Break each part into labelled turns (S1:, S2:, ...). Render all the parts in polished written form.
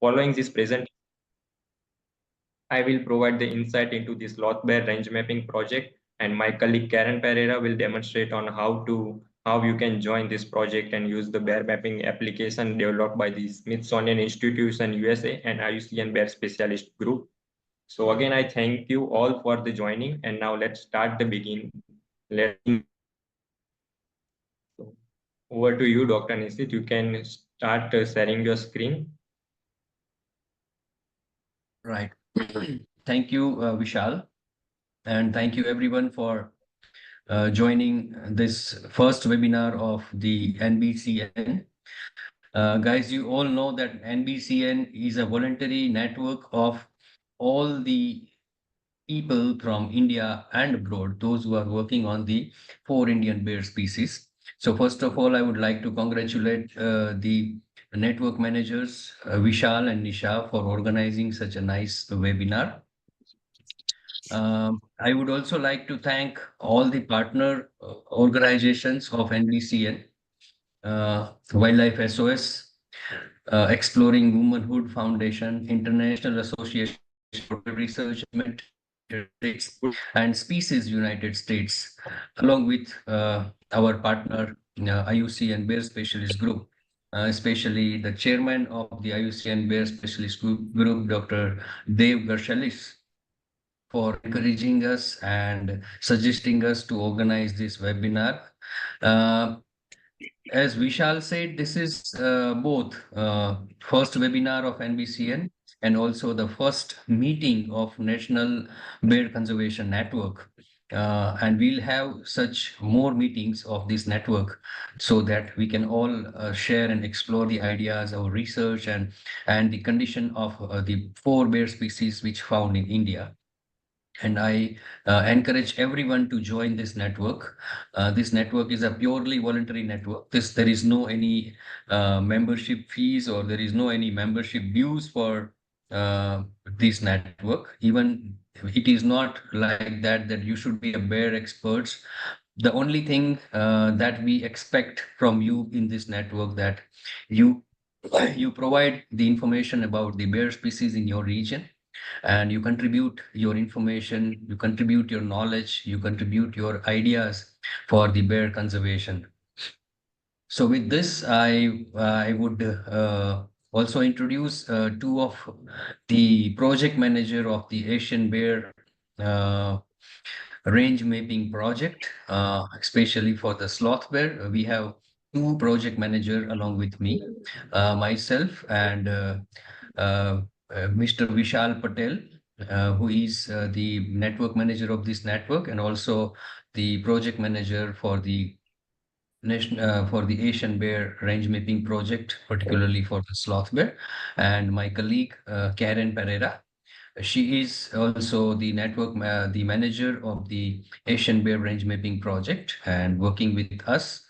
S1: Following this presentation, I will provide the insight into the sloth bear range mapping project, and my colleague Karen Pereira will demonstrate on how you can join this project and use the bear mapping application developed by the Smithsonian Institution USA and IUCN Bear Specialist Group. So again, I thank you all for the joining, and now let's start the begin. Let so over to you, Dr. Nisit. You can start sharing your screen.
S2: Right. Thank you, Vishal, and thank you everyone for joining this first webinar of the NBCN. Guys, you all know that NBCN is a voluntary network of all the people from India and abroad, those who are working on the 4 Indian bear species. So first of all, I would like to congratulate the network managers, Vishal and Nisha, for organizing such a nice webinar. I would also like to thank all the partner organizations of NBCN, Wildlife SOS, Exploring Womanhood Foundation, International Association for Research States, and Species United States, along with our partner IUCN Bear Specialist Group, especially the chairman of the IUCN Bear Specialist Group, Dr. Dev Garshalis, for encouraging us and suggesting us to organize this webinar. Uh, as Vishal said, this is both first webinar of NBCN and also the first meeting of National Bear Conservation Network. And we'll have such more meetings of this network so that we can all share and explore the ideas, our research, and the condition of the 4 bear species which found in India. And I encourage everyone to join this network. This network is a purely voluntary network. There is no any membership fees, or there is no any membership dues for this network. Even it is not like that you should be a bear experts. The only thing that we expect from you in this network, that you you provide the information about the bear species in your region, and you contribute your information, you contribute your knowledge, you contribute your ideas for the bear conservation. So with this, I would also introduce 2 of the project manager of the Asian Bear uh, range mapping project, especially for the sloth bear. We have 2 project manager along with me, myself and Mr. Vishal Patel, who is the network manager of this network, and also the project manager for the Asian Bear Range Mapping Project, particularly for the sloth bear, and my colleague Karen Pereira. She is also the the manager of the Asian Bear Range Mapping Project, and working with us,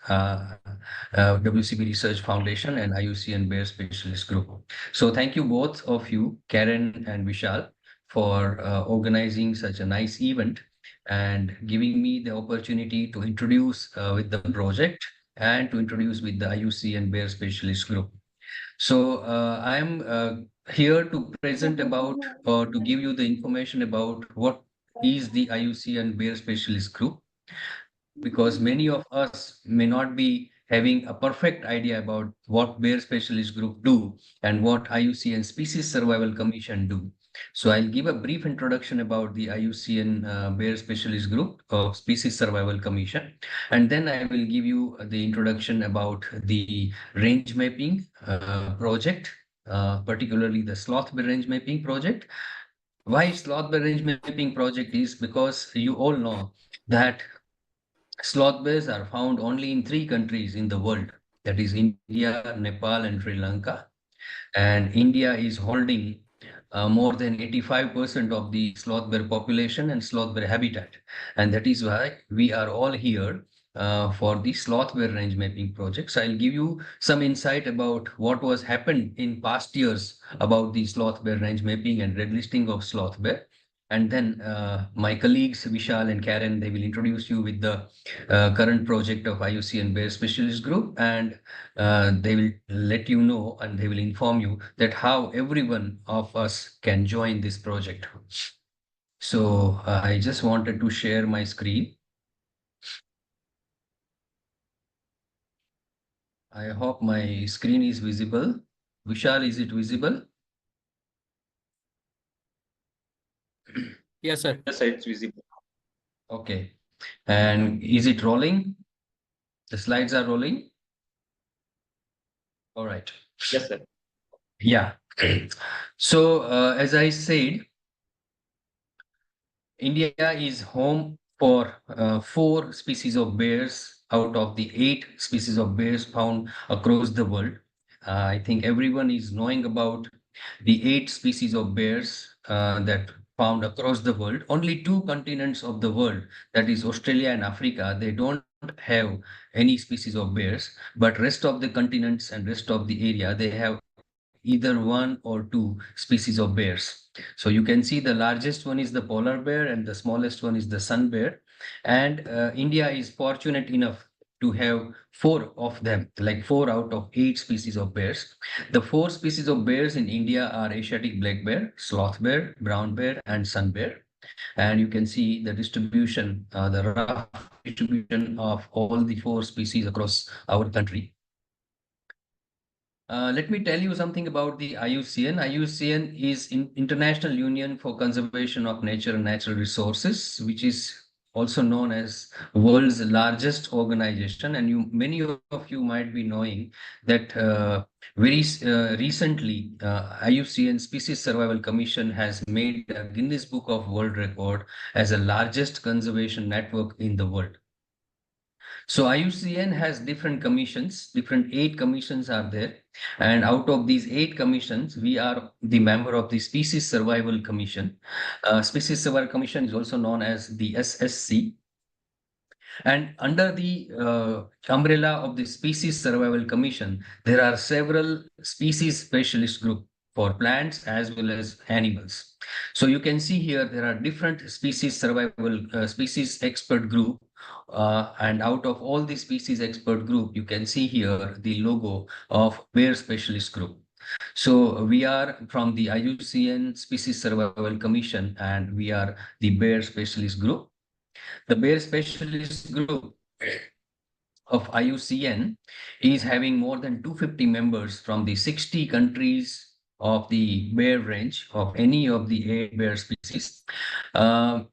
S2: WCB Research Foundation and IUCN Bear Specialist Group. So thank you both of you, Karen and Vishal, for organizing such a nice event and giving me the opportunity to introduce with the project and to introduce with the IUCN Bear Specialist Group. So I'm here to present about, or to give you the information about, what is the IUCN Bear Specialist Group, because many of us may not be having a perfect idea about what Bear Specialist Group do and what IUCN Species Survival Commission do. So I'll give a brief introduction about the IUCN Bear Specialist Group of Species Survival Commission, and then I will give you the introduction about the range mapping project, particularly the sloth bear range mapping project. Why sloth bear range mapping project is because you all know that sloth bears are found only in 3 countries in the world, that is India, Nepal, and Sri Lanka. And India is holding more than 85% of the sloth bear population and sloth bear habitat. And that is why we are all here for the sloth bear range mapping project. So I'll give you some insight about what was happened in past years about the sloth bear range mapping and red listing of sloth bear. And then my colleagues Vishal and Karen, they will introduce you with the current project of IUCN Bear Specialist Group, and they will let you know and they will inform you that how everyone of us can join this project. So I just wanted to share my screen. I hope my screen is visible. Vishal, is it visible?
S3: Yes, sir.
S1: Yes, sir, it's visible.
S2: Okay. And is it rolling? The slides are rolling? All right.
S1: Yes, sir.
S2: Yeah. So, as I said, India is home for four species of bears out of the eight species of bears found across the world. I think everyone is knowing about the eight species of bears that found across the world. Only two continents of the world, that is Australia and Africa, they don't have any species of bears, but rest of the continents and rest of the area, they have either one or two species of bears. So you can see the largest one is the polar bear and the smallest one is the sun bear. And India is fortunate enough to have four of them, like four out of eight species of bears. The four species of bears in India are Asiatic black bear, sloth bear, brown bear, and sun bear. And you can see the distribution, the rough distribution of all the four species across our country. Let me tell you something about the IUCN. IUCN is International Union for Conservation of Nature and Natural Resources, which is also known as world's largest organization. And many of you might be knowing that very recently, IUCN Species Survival Commission has made a Guinness Book of World Record as the largest conservation network in the world. So IUCN has different commissions, different eight commissions are there. And out of these eight commissions, we are the member of the Species Survival Commission. Species Survival Commission is also known as the SSC. And under the umbrella of the Species Survival Commission, there are several species specialist group for plants as well as animals. So you can see here there are different species survival species expert group, and out of all the species expert group, you can see here the logo of bear specialist group. So we are from the IUCN Species Survival Commission, and we are the bear specialist group. The bear specialist group of IUCN is having more than 250 members from the 60 countries of the bear range of any of the eight bear species. Uh,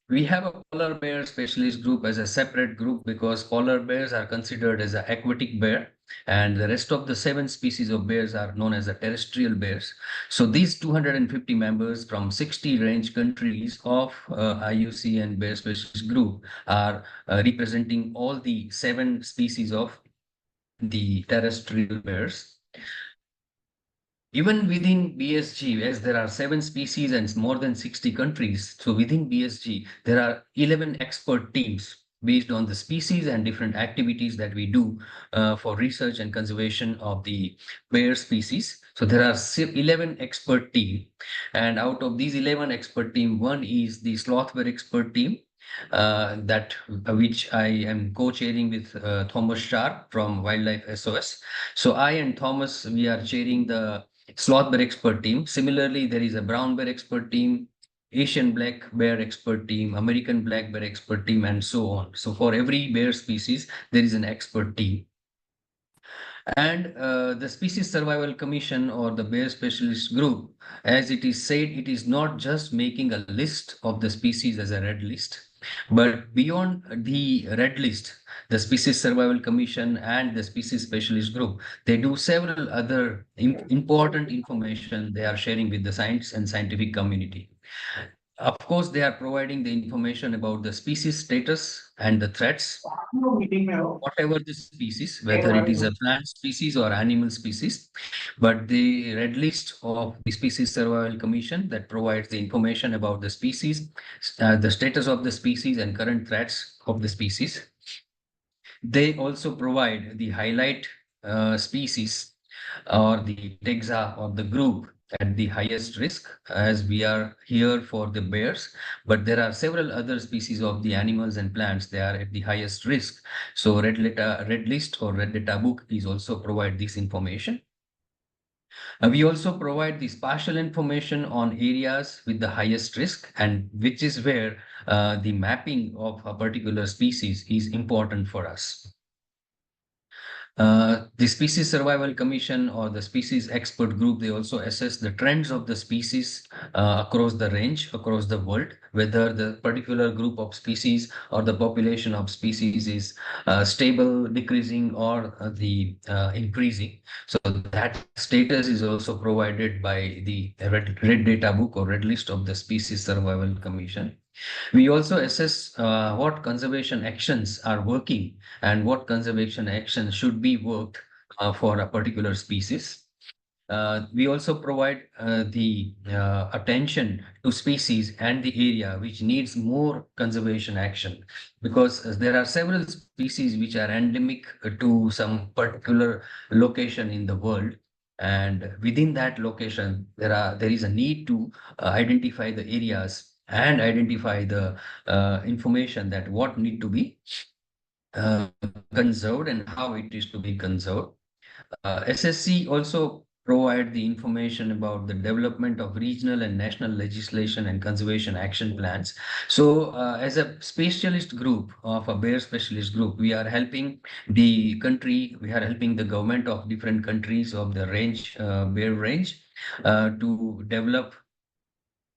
S2: we have a polar bear specialist group as a separate group because polar bears are considered as an aquatic bear, and the rest of the seven species of bears are known as the terrestrial bears. So these 250 members from 60 range countries of IUCN Bear Specialist Group are representing all the seven species of the terrestrial bears. Even within BSG, as there are seven species and more than 60 countries, so within BSG, there are 11 expert teams based on the species and different activities that we do for research and conservation of the bear species. So there are 11 expert team, and out of these 11 expert team, one is the sloth bear expert team, that which I am co-chairing with Thomas Sharp from Wildlife SOS. So I and Thomas, we are chairing the sloth bear expert team. Similarly, there is a brown bear expert team, Asian black bear expert team, American black bear expert team, and so on. So for every bear species, there is an expert team. And the Species Survival Commission or the Bear Specialist Group, as it is said, it is not just making a list of the species as a red list, but beyond the red list, the Species Survival Commission and the Species Specialist Group, they do several other important information they are sharing with the science and scientific community. Of course, they are providing the information about the species status and the threats, whatever the species, whether it is a plant species or animal species. But the red list of the Species Survival Commission that provides the information about the species, the status of the species and current threats of the species. They also provide the highlight species or the taxa of the group at the highest risk, as we are here for the bears, but there are several other species of the animals and plants, they are at the highest risk. So red list or red data book is also provide this information. We also provide the spatial information on areas with the highest risk, and which is where the mapping of a particular species is important for us. The Species Survival Commission or the Species Expert Group, they also assess the trends of the species across the range, across the world, whether the particular group of species or the population of species is stable, decreasing, or the increasing. So that status is also provided by the red data book or red list of the Species Survival Commission. We also assess what conservation actions are working and what conservation actions should be worked for a particular species. We also provide the attention to species and the area which needs more conservation action, because there are several species which are endemic to some particular location in the world, and within that location there is a need to identify the areas and identify the information that what need to be uh, conserved and how it is to be conserved. SSC also provide the information about the development of regional and national legislation and conservation action plans. So, as a specialist group of a bear specialist group, we are helping the country, we are helping the government of different countries of the range, bear range, to develop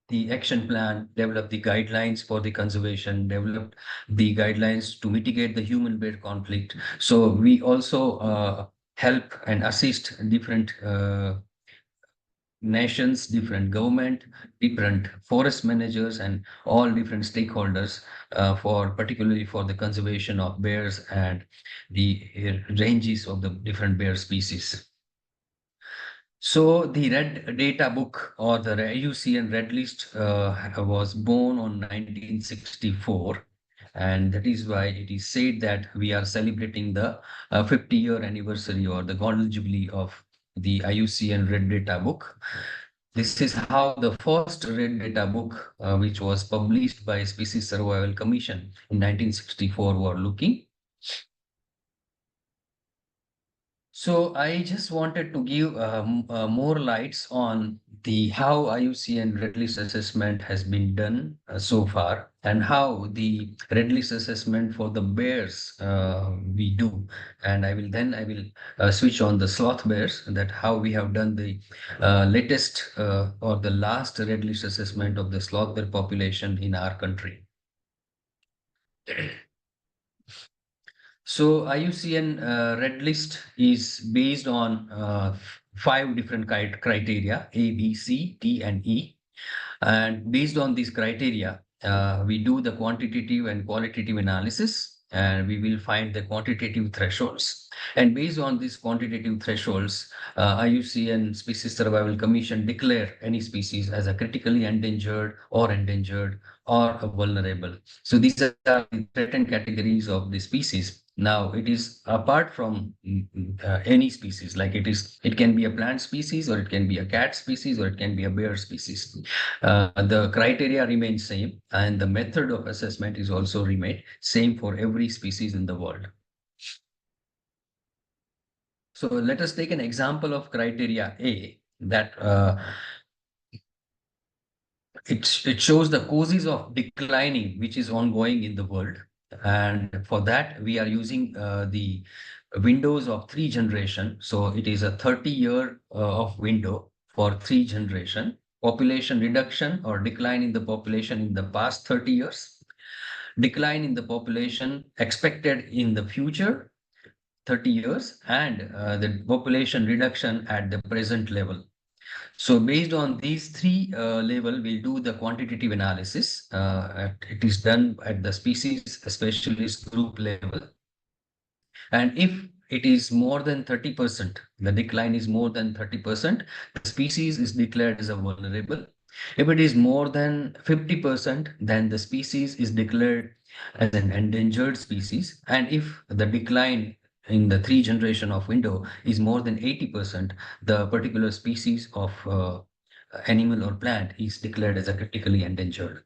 S2: the action plan, develop the guidelines for the conservation, develop the guidelines to mitigate the human-bear conflict. So we also help and assist different nations, different government, different forest managers, and all different stakeholders for particularly for the conservation of bears and the ranges of the different bear species. So the Red Data Book or the IUCN Red List was born on 1964, and that is why it is said that we are celebrating the 50-year anniversary or the Golden Jubilee of the IUCN Red Data Book. This is how the first Red Data Book, which was published by Species Survival Commission in 1964, were looking. So I just wanted to give more lights on the how IUCN Red List assessment has been done so far, and how the Red List assessment for the bears we do. And I will switch on the sloth bears, that how we have done the latest or the last Red List assessment of the sloth bear population in our country. So IUCN Red List is based on five different criteria: A, B, C, D, and E. And based on these criteria, we do the quantitative and qualitative analysis, and we will find the quantitative thresholds. And based on these quantitative thresholds, IUCN Species Survival Commission declare any species as a critically endangered or a vulnerable. So these are the threatened categories of the species. Now it is apart from any species, like it can be a plant species, or it can be a cat species, or it can be a bear species. The criteria remain same, and the method of assessment is also remain same for every species in the world. So let us take an example of criteria A, that it shows the causes of declining which is ongoing in the world. And for that, we are using the windows of 3 generation. So it is a 30-year of window for 3 generation. Population reduction or decline in the population in the past 30 years, decline in the population expected in the future 30 years, and the population reduction at the present level. So based on these three level, we'll do the quantitative analysis. It is done at the species specialist group level. And if it is more than 30%, the decline is more than 30%, the species is declared as a vulnerable. If it is more than 50%, then the species is declared as an endangered species. And if the decline in the 3 generation of window is more than 80%, the particular species of animal or plant is declared as a critically endangered.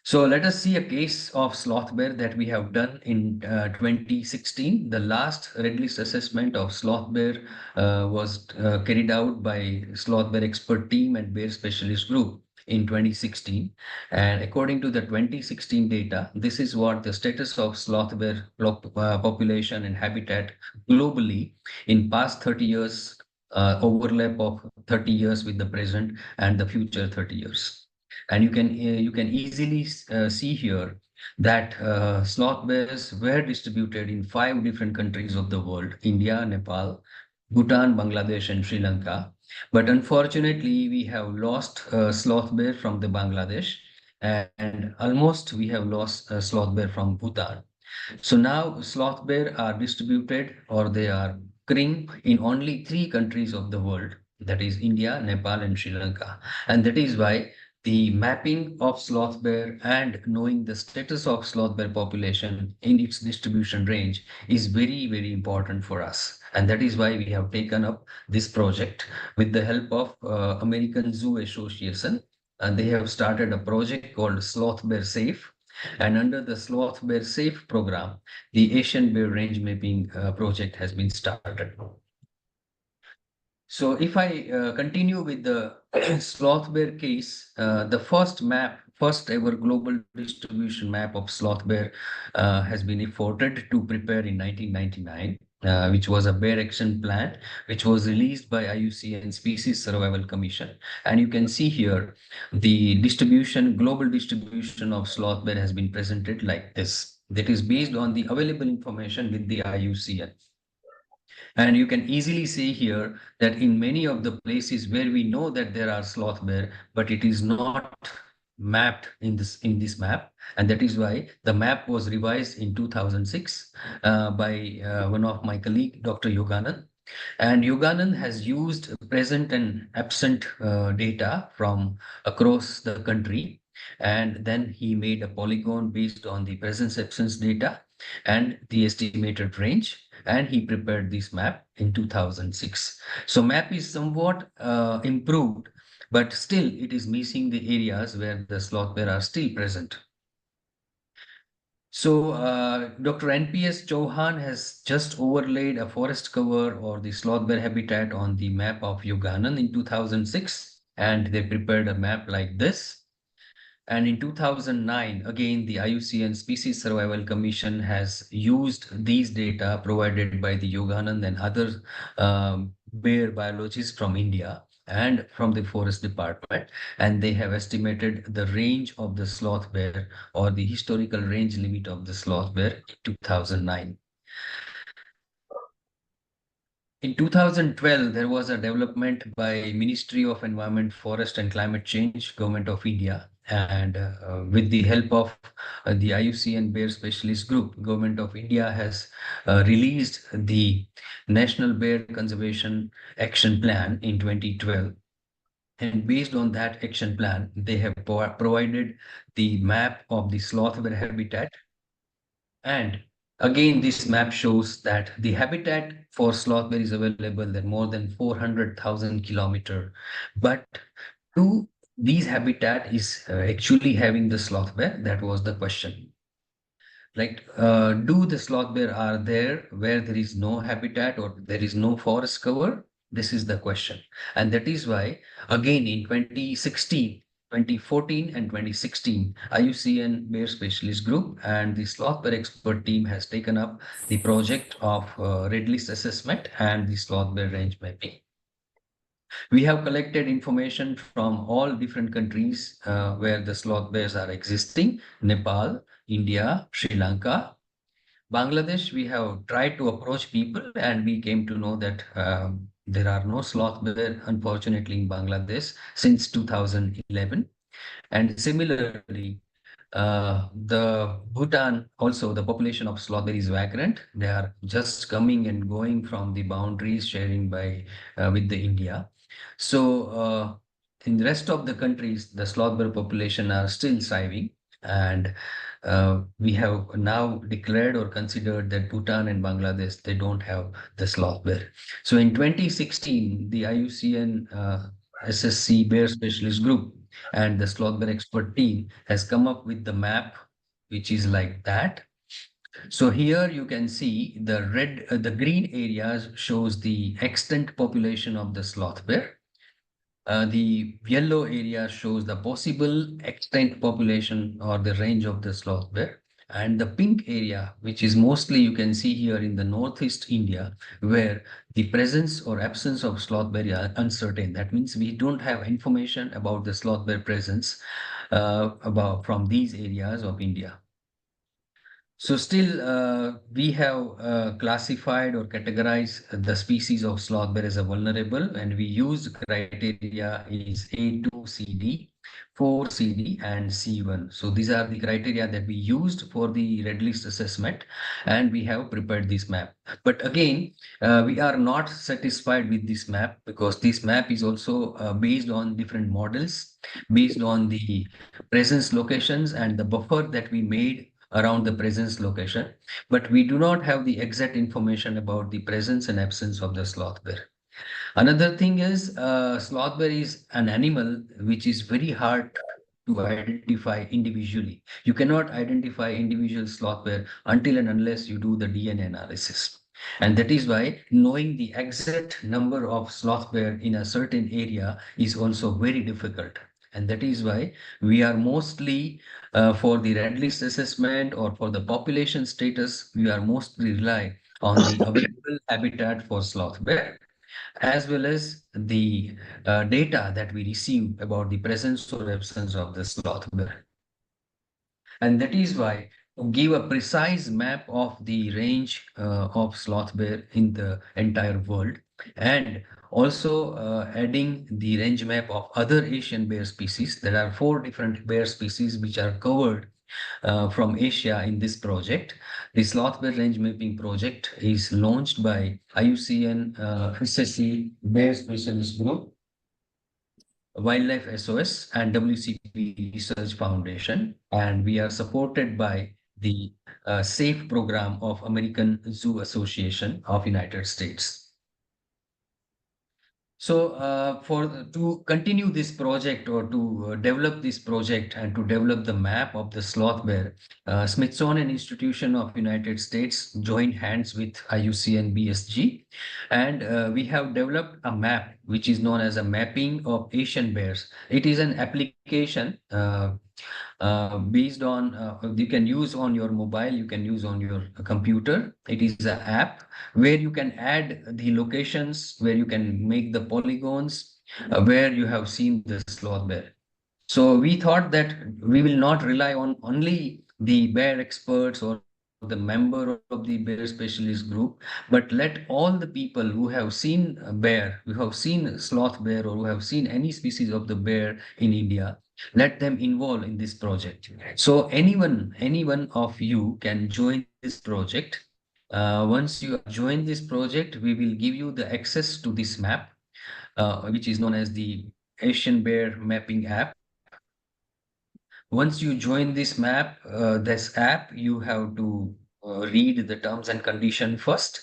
S2: So let us see a case of sloth bear that we have done in 2016. The last red list assessment of sloth bear was carried out by sloth bear expert team and bear specialist group in 2016. And according to the 2016 data, this is what the status of sloth bear population and habitat globally in past 30 years, overlap of 30 years with the present and the future 30 years. And you can easily see here that sloth bears were distributed in 5 different countries of the world: India, Nepal, Bhutan, Bangladesh, and Sri Lanka. But unfortunately, we have lost sloth bear from the Bangladesh, and almost we have lost sloth bear from Bhutan. So now sloth bear are distributed, or they are occurring in only 3 countries of the world, that is India, Nepal, and Sri Lanka. And that is why the mapping of sloth bear and knowing the status of sloth bear population in its distribution range is very, very important for us. And that is why we have taken up this project with the help of American Zoo Association. And they have started a project called Sloth Bear Safe. And under the Sloth Bear Safe program, the Asian Bear Range Mapping project has been started. So if I continue with the sloth bear case, the first ever global distribution map of sloth bear has been efforted to prepare in 1999, which was a bear action plan, which was released by IUCN Species Survival Commission. And you can see here the global distribution of sloth bear has been presented like this. That is based on the available information with the IUCN. And you can easily see here that in many of the places where we know that there are sloth bear, but it is not mapped in this map, and that is why the map was revised in 2006 by one of my colleague, Dr. Yoganand. And Yoganand has used present and absent data from across the country, and then he made a polygon based on the presence absence data and the estimated range, and he prepared this map in 2006. So map is somewhat improved, but still it is missing the areas where the sloth bear are still present. So Dr. NPS Chauhan has just overlaid a forest cover or the sloth bear habitat on the map of Yoganand in 2006, and they prepared a map like this. And in 2009, again, the IUCN Species Survival Commission has used these data provided by the Yoganand and other bear biologists from India and from the Forest Department, and they have estimated the range of the sloth bear, or the historical range limit of the sloth bear, in 2009. In 2012, there was a development by Ministry of Environment, Forest and Climate Change, Government of India, and with the help of the IUCN Bear Specialist Group, Government of India has released the National Bear Conservation Action Plan in 2012. And based on that action plan, they have provided the map of the sloth bear habitat. And again, this map shows that the habitat for sloth bear is available at more than 400,000 kilometer. But do these habitat is actually having the sloth bear? That was the question. Like, do the sloth bear are there where there is no habitat or there is no forest cover? This is the question. And that is why, again, in 2016, 2014 and 2016, IUCN Bear Specialist Group and the Sloth Bear Expert Team has taken up the project of Red List Assessment and the Sloth Bear Range Mapping. We have collected information from all different countries where the sloth bears are existing: Nepal, India, Sri Lanka, Bangladesh. We have tried to approach people, and we came to know that there are no sloth bear, unfortunately, in Bangladesh since 2011. And similarly, the Bhutan also, the population of sloth bear is vagrant. They are just coming and going from the boundaries sharing by with the India. So in the rest of the countries, the sloth bear population are still thriving. And we have now declared or considered that Bhutan and Bangladesh, they don't have the sloth bear. So in 2016, the IUCN SSC Bear Specialist Group and the sloth bear expert team has come up with the map, which is like that. So here you can see the green areas shows the extant population of the sloth bear. The yellow area shows the possible extent population or the range of the sloth bear. And the pink area, which is mostly you can see here in the northeast India, where the presence or absence of sloth bear are uncertain. That means we don't have information about the sloth bear presence about from these areas of India. So still, we have classified or categorized the species of sloth bear as a vulnerable, and we use criteria is A2CD, 4CD, and C1. So these are the criteria that we used for the red list assessment, and we have prepared this map. But again, we are not satisfied with this map because this map is also based on different models, based on the presence locations and the buffer that we made around the presence location, but we do not have the exact information about the presence and absence of the sloth bear. Another thing is sloth bear is an animal which is very hard to identify individually. You cannot identify individual sloth bear until and unless you do the DNA analysis. And that is why knowing the exact number of sloth bear in a certain area is also very difficult. And that is why we are mostly for the red list assessment or for the population status, we are mostly rely on the available habitat for sloth bear as well as the data that we receive about the presence or absence of the sloth bear. And that is why to give a precise map of the range of sloth bear in the entire world and also adding the range map of other Asian bear species. There are 4 different bear species which are covered from Asia in this project. The Sloth Bear Range Mapping Project is launched by IUCN SSC Bear Specialist Group, Wildlife SOS, and WCP Research Foundation. And we are supported by the SAFE program of American Zoo Association of United States. So for to continue this project or to develop this project and to develop the map of the sloth bear, Smithsonian Institution of United States joined hands with IUCN BSG, and we have developed a map which is known as a mapping of Asian bears. It is an application based on you can use on your mobile, you can use on your computer. It is an app where you can add the locations, where you can make the polygons, where you have seen the sloth bear. So we thought that we will not rely on only the bear experts or the member of the bear specialist group, but let all the people who have seen a bear, who have seen sloth bear, or who have seen any species of the bear in India, let them involve in this project. So anyone of you can join this project. Once you join this project, we will give you the access to this map, which is known as the Asian Bear Mapping app. Once you join this app, you have to read the terms and condition first.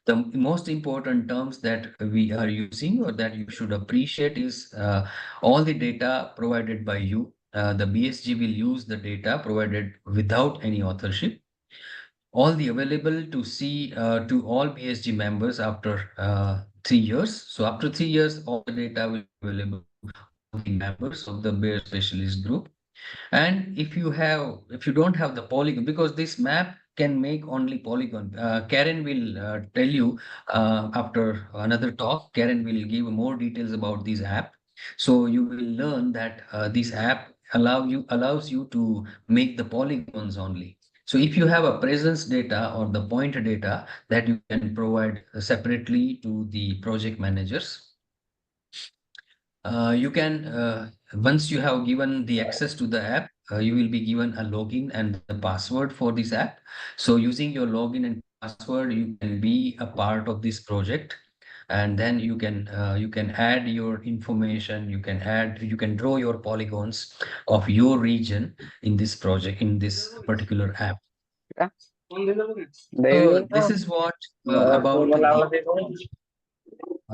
S2: The most important terms that we are using or that you should appreciate is all the data provided by you. The BSG will use the data provided without any authorship. All the available to see to all BSG members after 3 years. So after 3 years, all the data will be available to all the members of the Bear Specialist Group. And if you don't have the polygon, because this map can make only polygon. Karen will tell you after another talk. Karen will give more details about this app. So you will learn that this app allows you to make the polygons only. So if you have a presence data or the point data that you can provide separately to the project managers, you can once you have given the access to the app, you will be given a login and the password for this app. So using your login and password, you can be a part of this project. and then you can add your information, you can draw your polygons of your region in this project, in this particular app. So this is what about the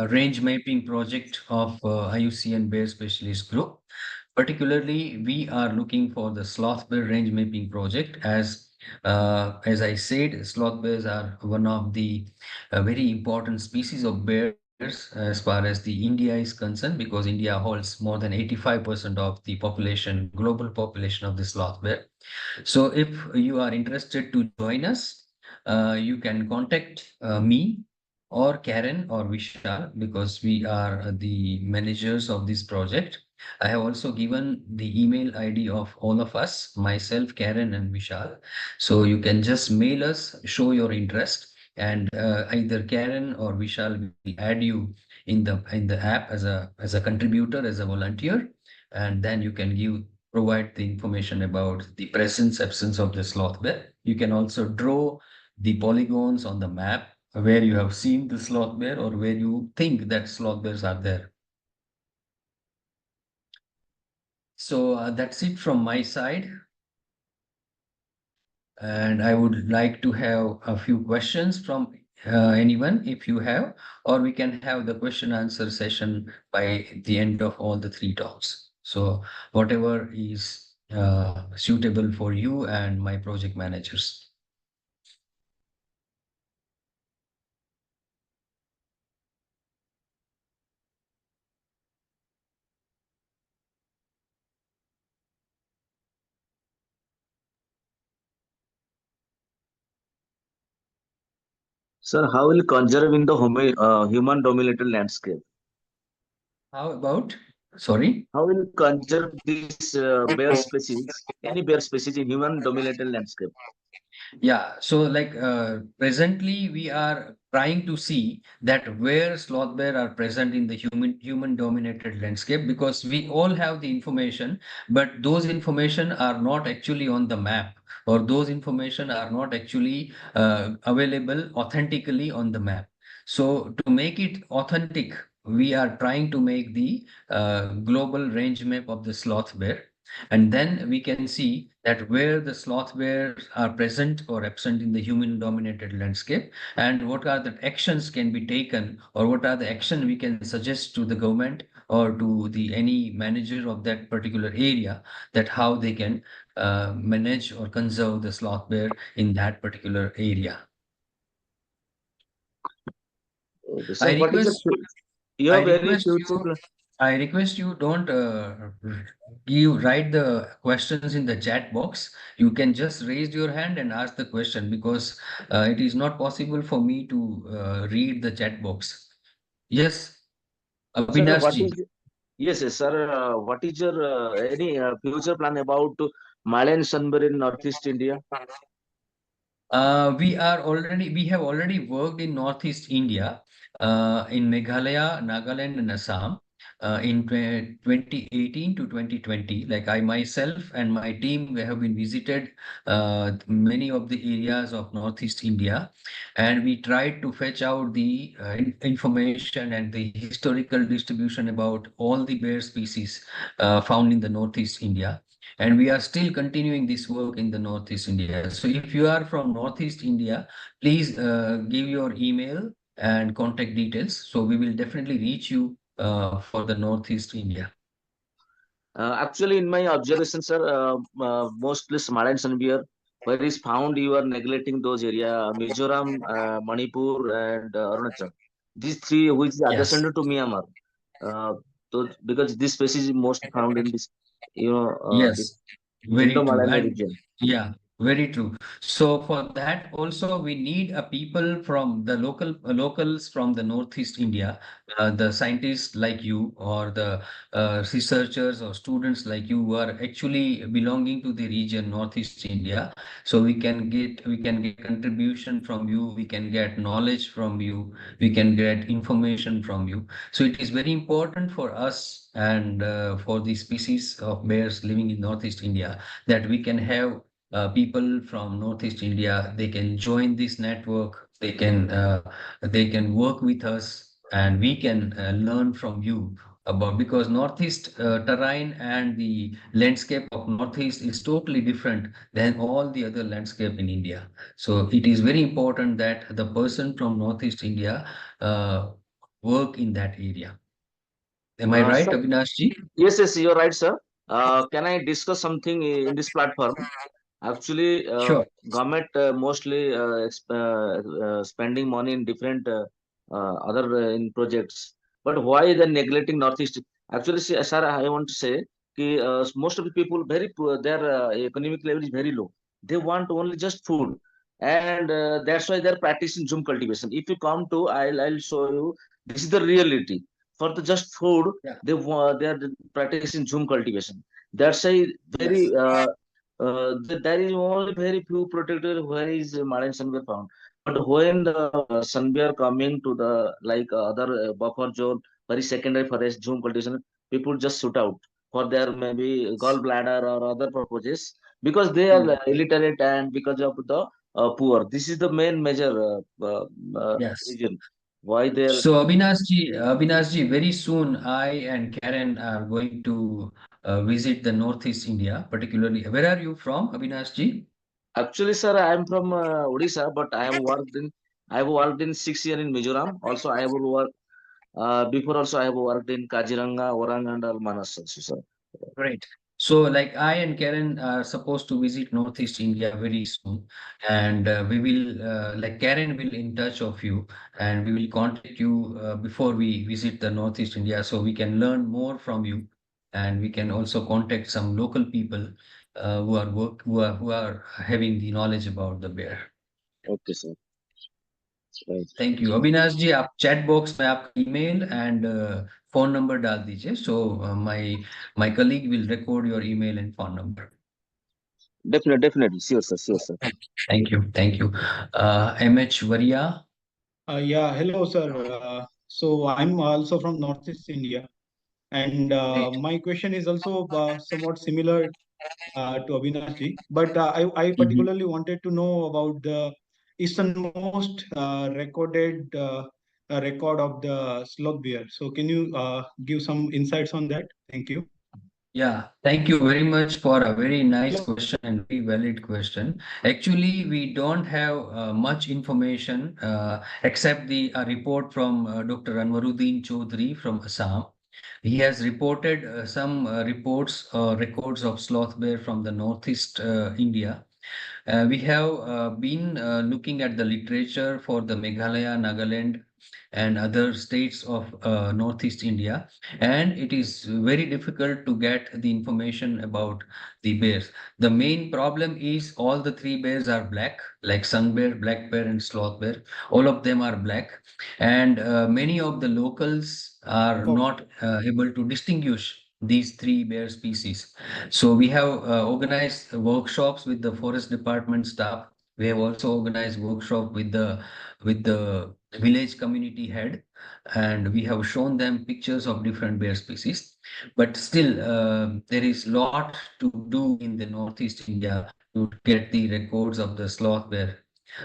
S2: range mapping project of IUCN Bear Specialist Group. Particularly, we are looking for the sloth bear range mapping project. As I said, sloth bears are one of the very important species of bears as far as the India is concerned, because India holds more than 85% of the population, global population of the sloth bear. So if you are interested to join us, you can contact me or Karen or Vishal, because we are the managers of this project. I have also given the email ID of all of us, myself, Karen, and Vishal. So you can just mail us, show your interest, and either Karen or Vishal will add you in the app as a contributor, as a volunteer, and then you can provide the information about the presence absence of the sloth bear. You can also draw the polygons on the map where you have seen the sloth bear or where you think that sloth bears are there. So that's it from my side. And I would like to have a few questions from anyone if you have, or we can have the question answer session by the end of all the three talks. So whatever is suitable for you and my project managers.
S3: Sir, how will conserving the human-dominated landscape?
S2: How about, sorry?
S3: How will conserve this bear species, any bear species in human-dominated landscape?
S2: Yeah, so like presently we are trying to see that where sloth bear are present in the human dominated landscape, because we all have the information, but those information are not actually on the map, or those information are not actually available authentically on the map. So to make it authentic, we are trying to make the global range map of the sloth bear, and then we can see that where the sloth bears are present or absent in the human dominated landscape, and what are the actions can be taken, or what are the action we can suggest to the government or to the any manager of that particular area, that how they can manage or conserve the sloth bear in that particular area.
S3: Okay,
S2: I
S3: sir, what is the
S2: request
S3: you
S2: I
S3: have very
S2: request
S3: future
S2: you,
S3: plan?
S2: I request you don't write the questions in the chat box. You can just raise your hand and ask the question, because it is not possible for me to read the chat box. Yes,
S3: Sir,
S2: Abhinash
S3: what
S2: ji.
S3: is yes, yes, sir. What is your any future plan about Malayan sunbear in Northeast India?
S2: We have already worked in Northeast India, in Meghalaya, Nagaland, and Assam, in 2018 to 2020. Like I myself and my team, we have been visited many of the areas of Northeast India, and we tried to fetch out the information and the historical distribution about all the bear species found in the Northeast India, and we are still continuing this work in the Northeast India. So if you are from Northeast India, please give your email and contact details, so we will definitely reach you for the Northeast India.
S3: Actually, in my observation, sir, mostly Malayan sunbear, where is found you are neglecting those area, Mizoram, Manipur, and Arunachal. These three, which is
S2: Yes.
S3: adjacent to Myanmar. Uh, because this species is most found in this, this
S2: Yes, very true.
S3: Indo-Malayan
S2: And
S3: region.
S2: yeah, very true. So for that also we need a people from the locals from the Northeast India, the scientists like you, or the researchers or students like you, who are actually belonging to the region Northeast India. So we can get contribution from you, we can get knowledge from you, we can get information from you. So it is very important for us and for the species of bears living in Northeast India, that we can have people from Northeast India. They can join this network. They can work with us, and we can learn from you about, because Northeast terrain and the landscape of Northeast is totally different than all the other landscape in India. So it is very important that the person from Northeast India uh, work in that area. Am I right,
S3: Sir,
S2: Avinash ji?
S3: yes, yes, you're right, sir. Can I discuss something in this platform? Actually,
S2: Sure.
S3: government mostly spending money in different other in projects. But why they neglecting Northeast? Actually, see, sir, I want to say, most of the people very poor, their economic level is very low. They want only just food, and that's why they're practicing Zoom cultivation. If you come to, I'll show you. This is the reality. For the just food,
S2: Yeah.
S3: they are practicing Zoom cultivation. That's a very
S2: Yes.
S3: there is only very few protected where is Marine sun found. But when the sun bear coming to the like other buffer zone, very secondary forest, Zoom cultivation, people just shoot out for their maybe gallbladder or other purposes because they are
S2: Mm.
S3: illiterate and because of the poor. This is the main major
S2: Yes.
S3: reason why they are.
S2: So Avinash ji, very soon I and Karen are going to visit the Northeast India, particularly. Where are you from, Avinash ji?
S3: Actually, sir, I am from Odisha, but I have worked in 6 years in Mizoram. Also, I have worked before. Also, I have worked in Kaziranga, Orang, and Manas also, sir.
S2: Great. So, like I and Karen are supposed to visit Northeast India very soon, and we will, like Karen will in touch of you, and we will contact you before we visit the Northeast India, so we can learn more from you, and we can also contact some local people who are having the knowledge about the bear.
S3: Okay, sir. Right.
S2: Thank you Avinash ji आप chat box में आपका email and phone number डाल दीजिए so my my colleague will record your email and phone number
S3: Definitely, definitely. Sure, sir. Sure, sir.
S2: Thank you M H Varia
S4: Yeah, hello, sir. So I'm also from Northeast India, and
S2: great
S4: my question is also somewhat similar to Avinash ji. But I particularly wanted to know about the easternmost record of the sloth bear. So can you give some insights on that? Thank you.
S2: Yeah, thank you very much for a very nice question and very valid question. Actually, we don't have much information except the report from Dr. Anwaruddin Chaudhary from Assam. He has reported some reports or records of sloth bear from the northeast India. We have been looking at the literature for the Meghalaya, Nagaland, and other states of Northeast India, and it is very difficult to get the information about the bears. The main problem is all the three bears are black, like sun bear, black bear, and sloth bear. All of them are black, and many of the locals are not able to distinguish these three bear species. So we have organized workshops with the forest department staff. We have also organized workshop with the village community head, and we have shown them pictures of different bear species. But still, there is lot to do in the Northeast India to get the records of the sloth bear.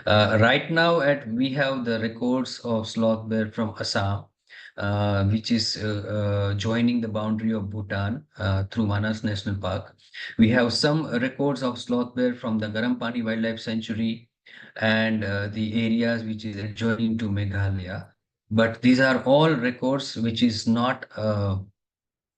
S2: Right now, at we have the records of sloth bear from Assam, which is joining the boundary of Bhutan through Manas National Park. We have some records of sloth bear from the Garampani Wildlife Sanctuary and the areas which is adjoining to Meghalaya. But these are all records which is not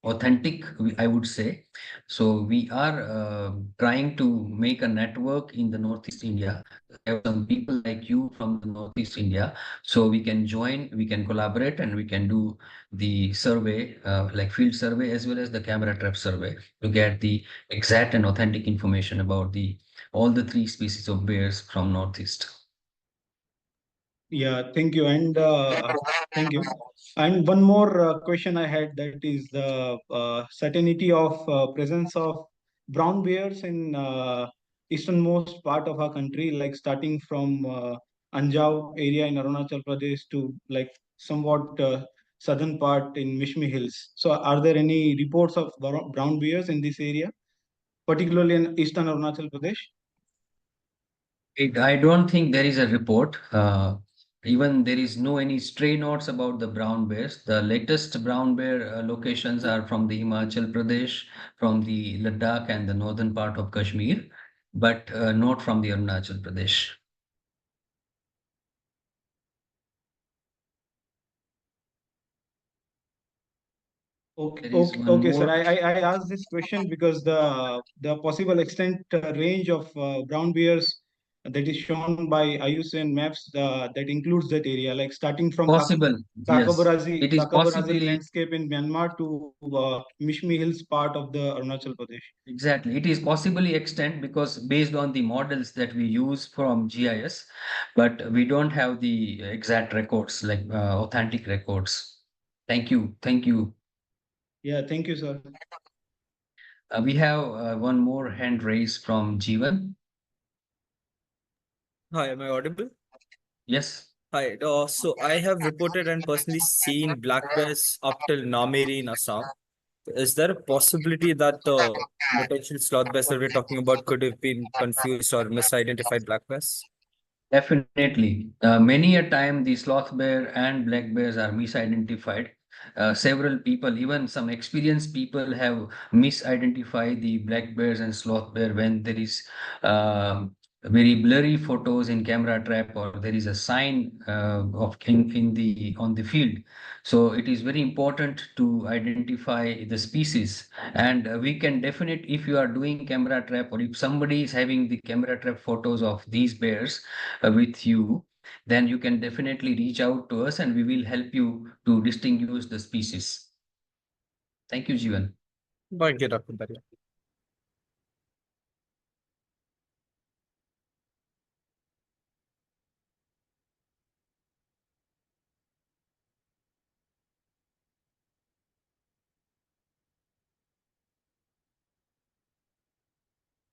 S2: authentic, I would say. So we are trying to make a network in the Northeast India. Have some people like you from the Northeast India, so we can join, we can collaborate, and we can do the survey, like field survey as well as the camera trap survey to get the exact and authentic information about the all the three species of bears from Northeast.
S4: Yeah, thank you. And thank you. And one more question I had, that is the certainty of presence of brown bears in easternmost part of our country, like starting from Anjao area in Arunachal Pradesh to like somewhat southern part in Mishmi Hills. So are there any reports of brown bears in this area, particularly in eastern Arunachal Pradesh?
S2: I don't think there is a report. Even there is no any stray notes about the brown bears. The latest brown bear locations are from the Himachal Pradesh, from the Ladakh and the northern part of Kashmir, but not from the Arunachal Pradesh.
S4: Okay,
S2: There is
S4: okay,
S2: one
S4: okay, sir.
S2: more.
S4: I asked this question because the possible extent range of brown bears that is shown by IUCN maps that includes that area, like starting from
S2: Possible, yes. It is
S4: Kakabarazi
S2: possibly,
S4: landscape in Myanmar to Mishmi Hills part of the Arunachal Pradesh.
S2: exactly. It is possibly extent because based on the models that we use from GIS, but we don't have the exact records, like authentic records. Thank you. Thank you.
S4: Yeah, thank you, sir.
S2: We have one more hand raised from Jeevan.
S5: Hi, am I audible?
S2: Yes.
S5: Hi. So I have reported and personally seen black bears up till Nameri in Assam. Is there a possibility that the potential sloth bears that we're talking about could have been confused or misidentified black bears?
S2: Definitely. Many a time the sloth bear and black bears are misidentified. Several people, even some experienced people, have misidentified the black bears and sloth bear when there is very blurry photos in camera trap, or there is a sign of in the on the field. So it is very important to identify the species, and we can definitely, if you are doing camera trap or if somebody is having the camera trap photos of these bears with you, then you can definitely reach out to us and we will help you to distinguish the species. Thank you, Jeevan.
S5: Thank you, Dr. Daria.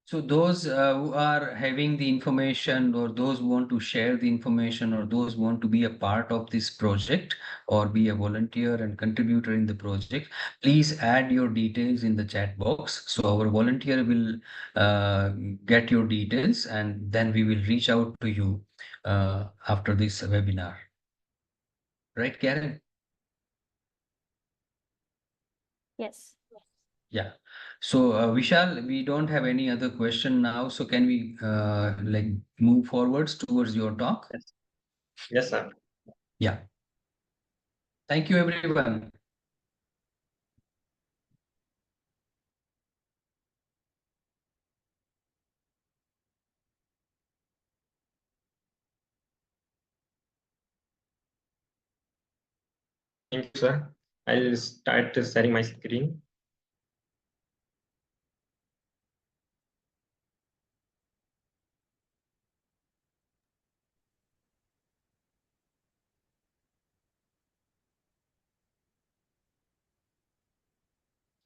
S2: So those who are having the information, or those who want to share the information, or those who want to be a part of this project or be a volunteer and contributor in the project, please add your details in the chat box. So our volunteer will get your details and then we will reach out to you after this webinar. Right, Karen?
S6: Yes.
S2: Yeah. So Vishal, we don't have any other question now. So can we like move forwards towards your talk?
S1: Yes, yes, sir.
S2: Yeah. Thank you, everyone.
S1: Thank you, sir. I'll start sharing my screen.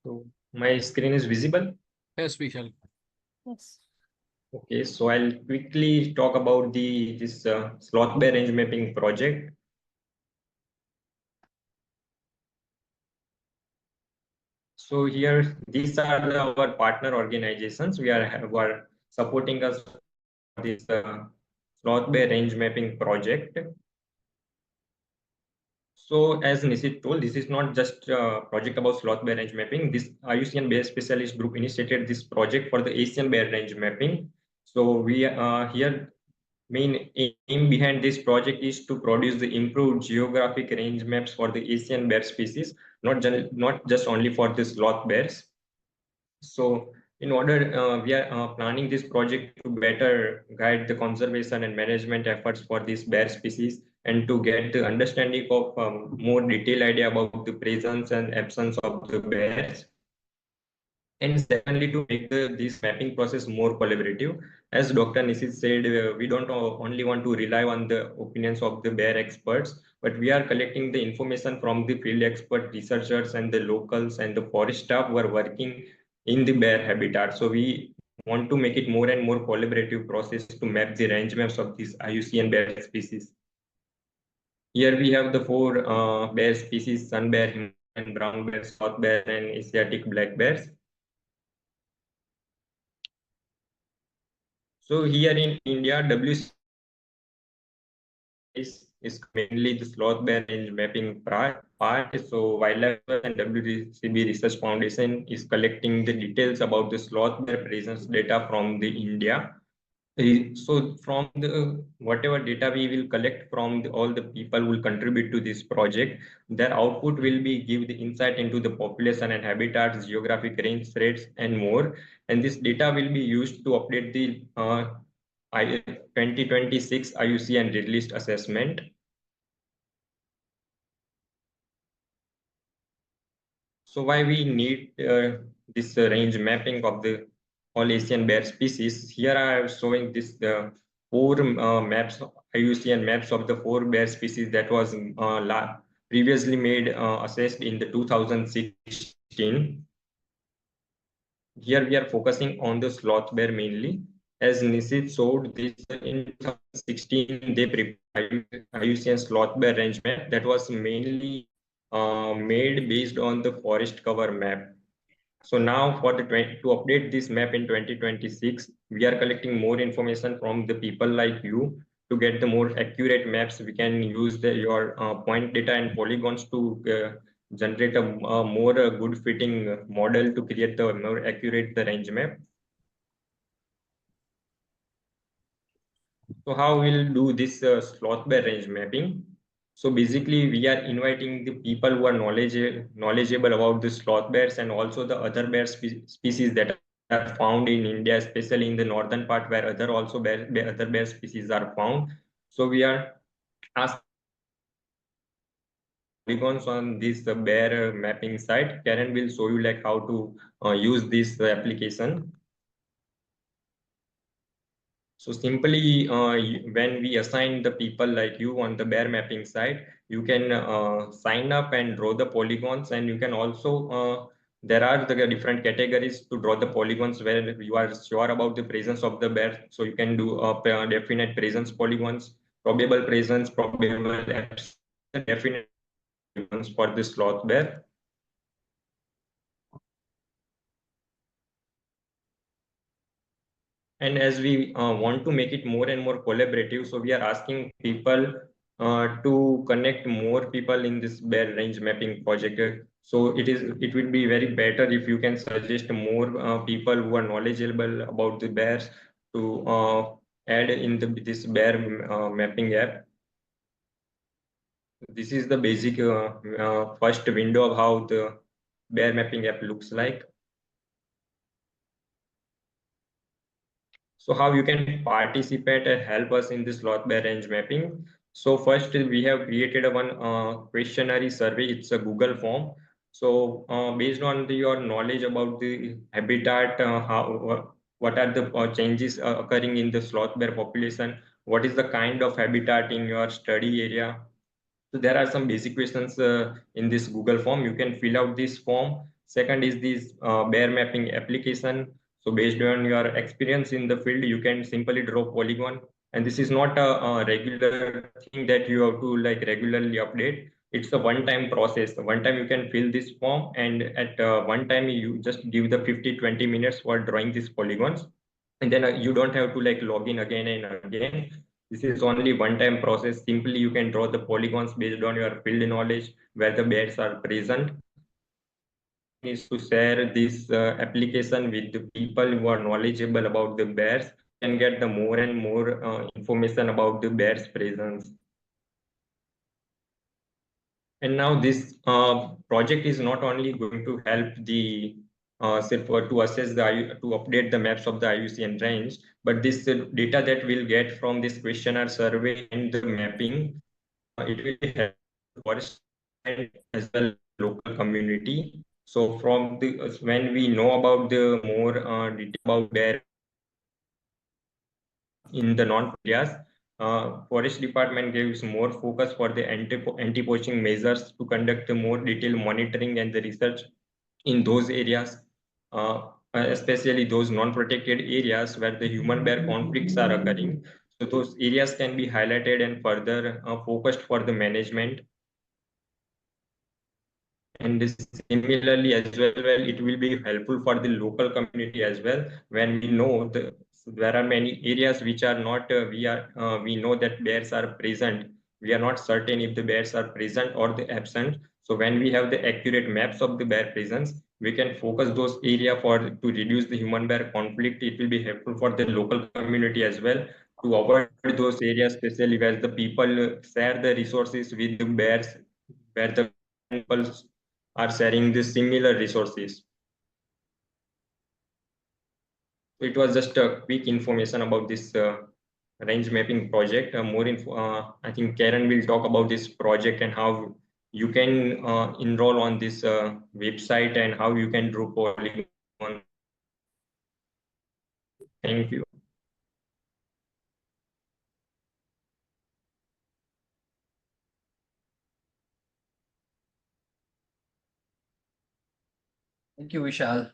S1: So my screen is visible.
S5: Yes, we shall.
S6: Yes.
S1: Okay, so I'll quickly talk about this sloth bear range mapping project. So here, these are our partner organizations. We are who are supporting us for this sloth bear range mapping project. So as Nisit told, this is not just a project about sloth bear range mapping. This IUCN Bear Specialist Group initiated this project for the Asian bear range mapping. So we here main aim behind this project is to produce the improved geographic range maps for the Asian bear species, not just only for the sloth bears. So in order, we are planning this project to better guide the conservation and management efforts for this bear species, and to get the understanding of more detailed idea about the presence and absence of the bears. And secondly, to make this mapping process more collaborative. As Dr. Nisit said, we don't only want to rely on the opinions of the bear experts, but we are collecting the information from the field expert researchers and the locals and the forest staff who are working in the bear habitat. So we want to make it more and more collaborative process to map the range maps of these IUCN bear species. Here we have the four bear species: sun bear, Himalayan brown bear, sloth bear, and Asiatic black bears. So here in India, WC is is mainly the sloth bear range mapping part. So Wildlife and WCB Research Foundation is collecting the details about the sloth bear presence data from the India. So from the whatever data we will collect from all the people who will contribute to this project, their output will be give the insight into the population and habitats, geographic range rates, and more. And this data will be used to update the 2026 IUCN released assessment. So why we need this range mapping of the all Asian bear species? Here I am showing this four maps, IUCN maps of the four bear species that was previously made assessed in the 2016. Here we are focusing on the sloth bear mainly. As Nisit showed this in 2016, they prepared IUCN sloth bear range map that was mainly made based on the forest cover map. So now for the to update this map in 2026, we are collecting more information from the people like you to get the more accurate maps. We can use your point data and polygons to generate a more good fitting model to create the more accurate the range map. So how we'll do this sloth bear range mapping? So basically, we are inviting the people who are knowledgeable about the sloth bears and also the other bear species that are found in India, especially in the northern part where other bear species are found. So we are asking polygons on this bear mapping site. Karen will show you like how to use this application. So simply, when we assign the people like you on the bear mapping side, you can sign up and draw the polygons, and you can also there are the different categories to draw the polygons where you are sure about the presence of the bear. So you can do definite presence polygons, probable presence, probable absence, definite polygons for the sloth bear. And as we want to make it more and more collaborative, so we are asking people to connect more people in this bear range mapping project. So it will be very better if you can suggest more people who are knowledgeable about the bears to add in this bear mapping app. This is the basic first window of how the bear mapping app looks like. So how you can participate and help us in this sloth bear range mapping. So first we have created a one questionnaire survey. It's a Google form. So based on your knowledge about the habitat, what are the changes occurring in the sloth bear population? What is the kind of habitat in your study area? So there are some basic questions in this Google form. You can fill out this form. Second is this bear mapping application. So based on your experience in the field, you can simply draw polygon. And this is not a regular thing that you have to like regularly update. It's a one-time process. One time you can fill this form, and at one time you just give the 50-20 minutes for drawing these polygons. And then you don't have to like log in again and again. This is only one-time process. Simply, you can draw the polygons based on your field knowledge where the bears are present. Is to share this application with the people who are knowledgeable about the bears and get the more and more information about the bears presence. And now this project is not only going to help the to assess to update the maps of the IUCN range, but this data that we'll get from this questionnaire survey and the mapping, it will help forest and as well as local community. So from the when we know about the more detail about bear in the non-areas, forest department gives more focus for the anti-poaching measures to conduct the more detailed monitoring and the research in those areas, especially those non-protected areas where the human-bear conflicts are occurring. So those areas can be highlighted and further focused for the management. And similarly as well, it will be helpful for the local community as well. When we know there are many areas which are not we know that bears are present, we are not certain if the bears are present or the absent. So when we have the accurate maps of the bear presence, we can focus those area to reduce the human bear conflict. It will be helpful for the local community as well to avoid those areas, especially where the people share the resources with the bears, where the people are sharing the similar resources. It was just a quick information about this range mapping project. More info, I think Karen will talk about this project and how you can enroll on this website and how you can draw polygons. Thank you.
S2: Thank you, Vishal.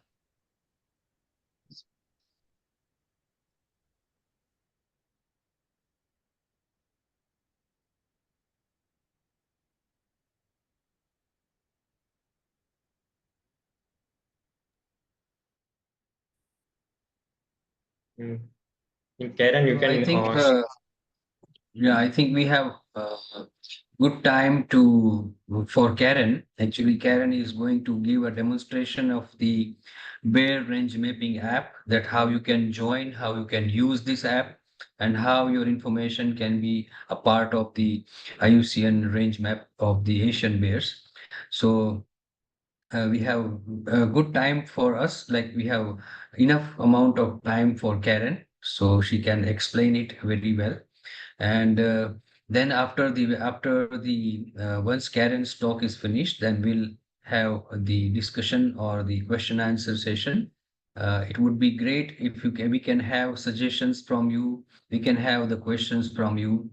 S1: Karen, you
S2: So I
S1: can
S2: think, yeah, I think we have good time for Karen. Actually, Karen is going to give a demonstration of the Bear Range Mapping app, that how you can join, how you can use this app, and how your information can be a part of the IUCN range map of the Asian bears. So we have a good time for us, like we have enough amount of time for Karen, so she can explain it very well. And then after the once Karen's talk is finished, then we'll have the discussion or the question answer session. It would be great if we can have suggestions from you, we can have the questions from you,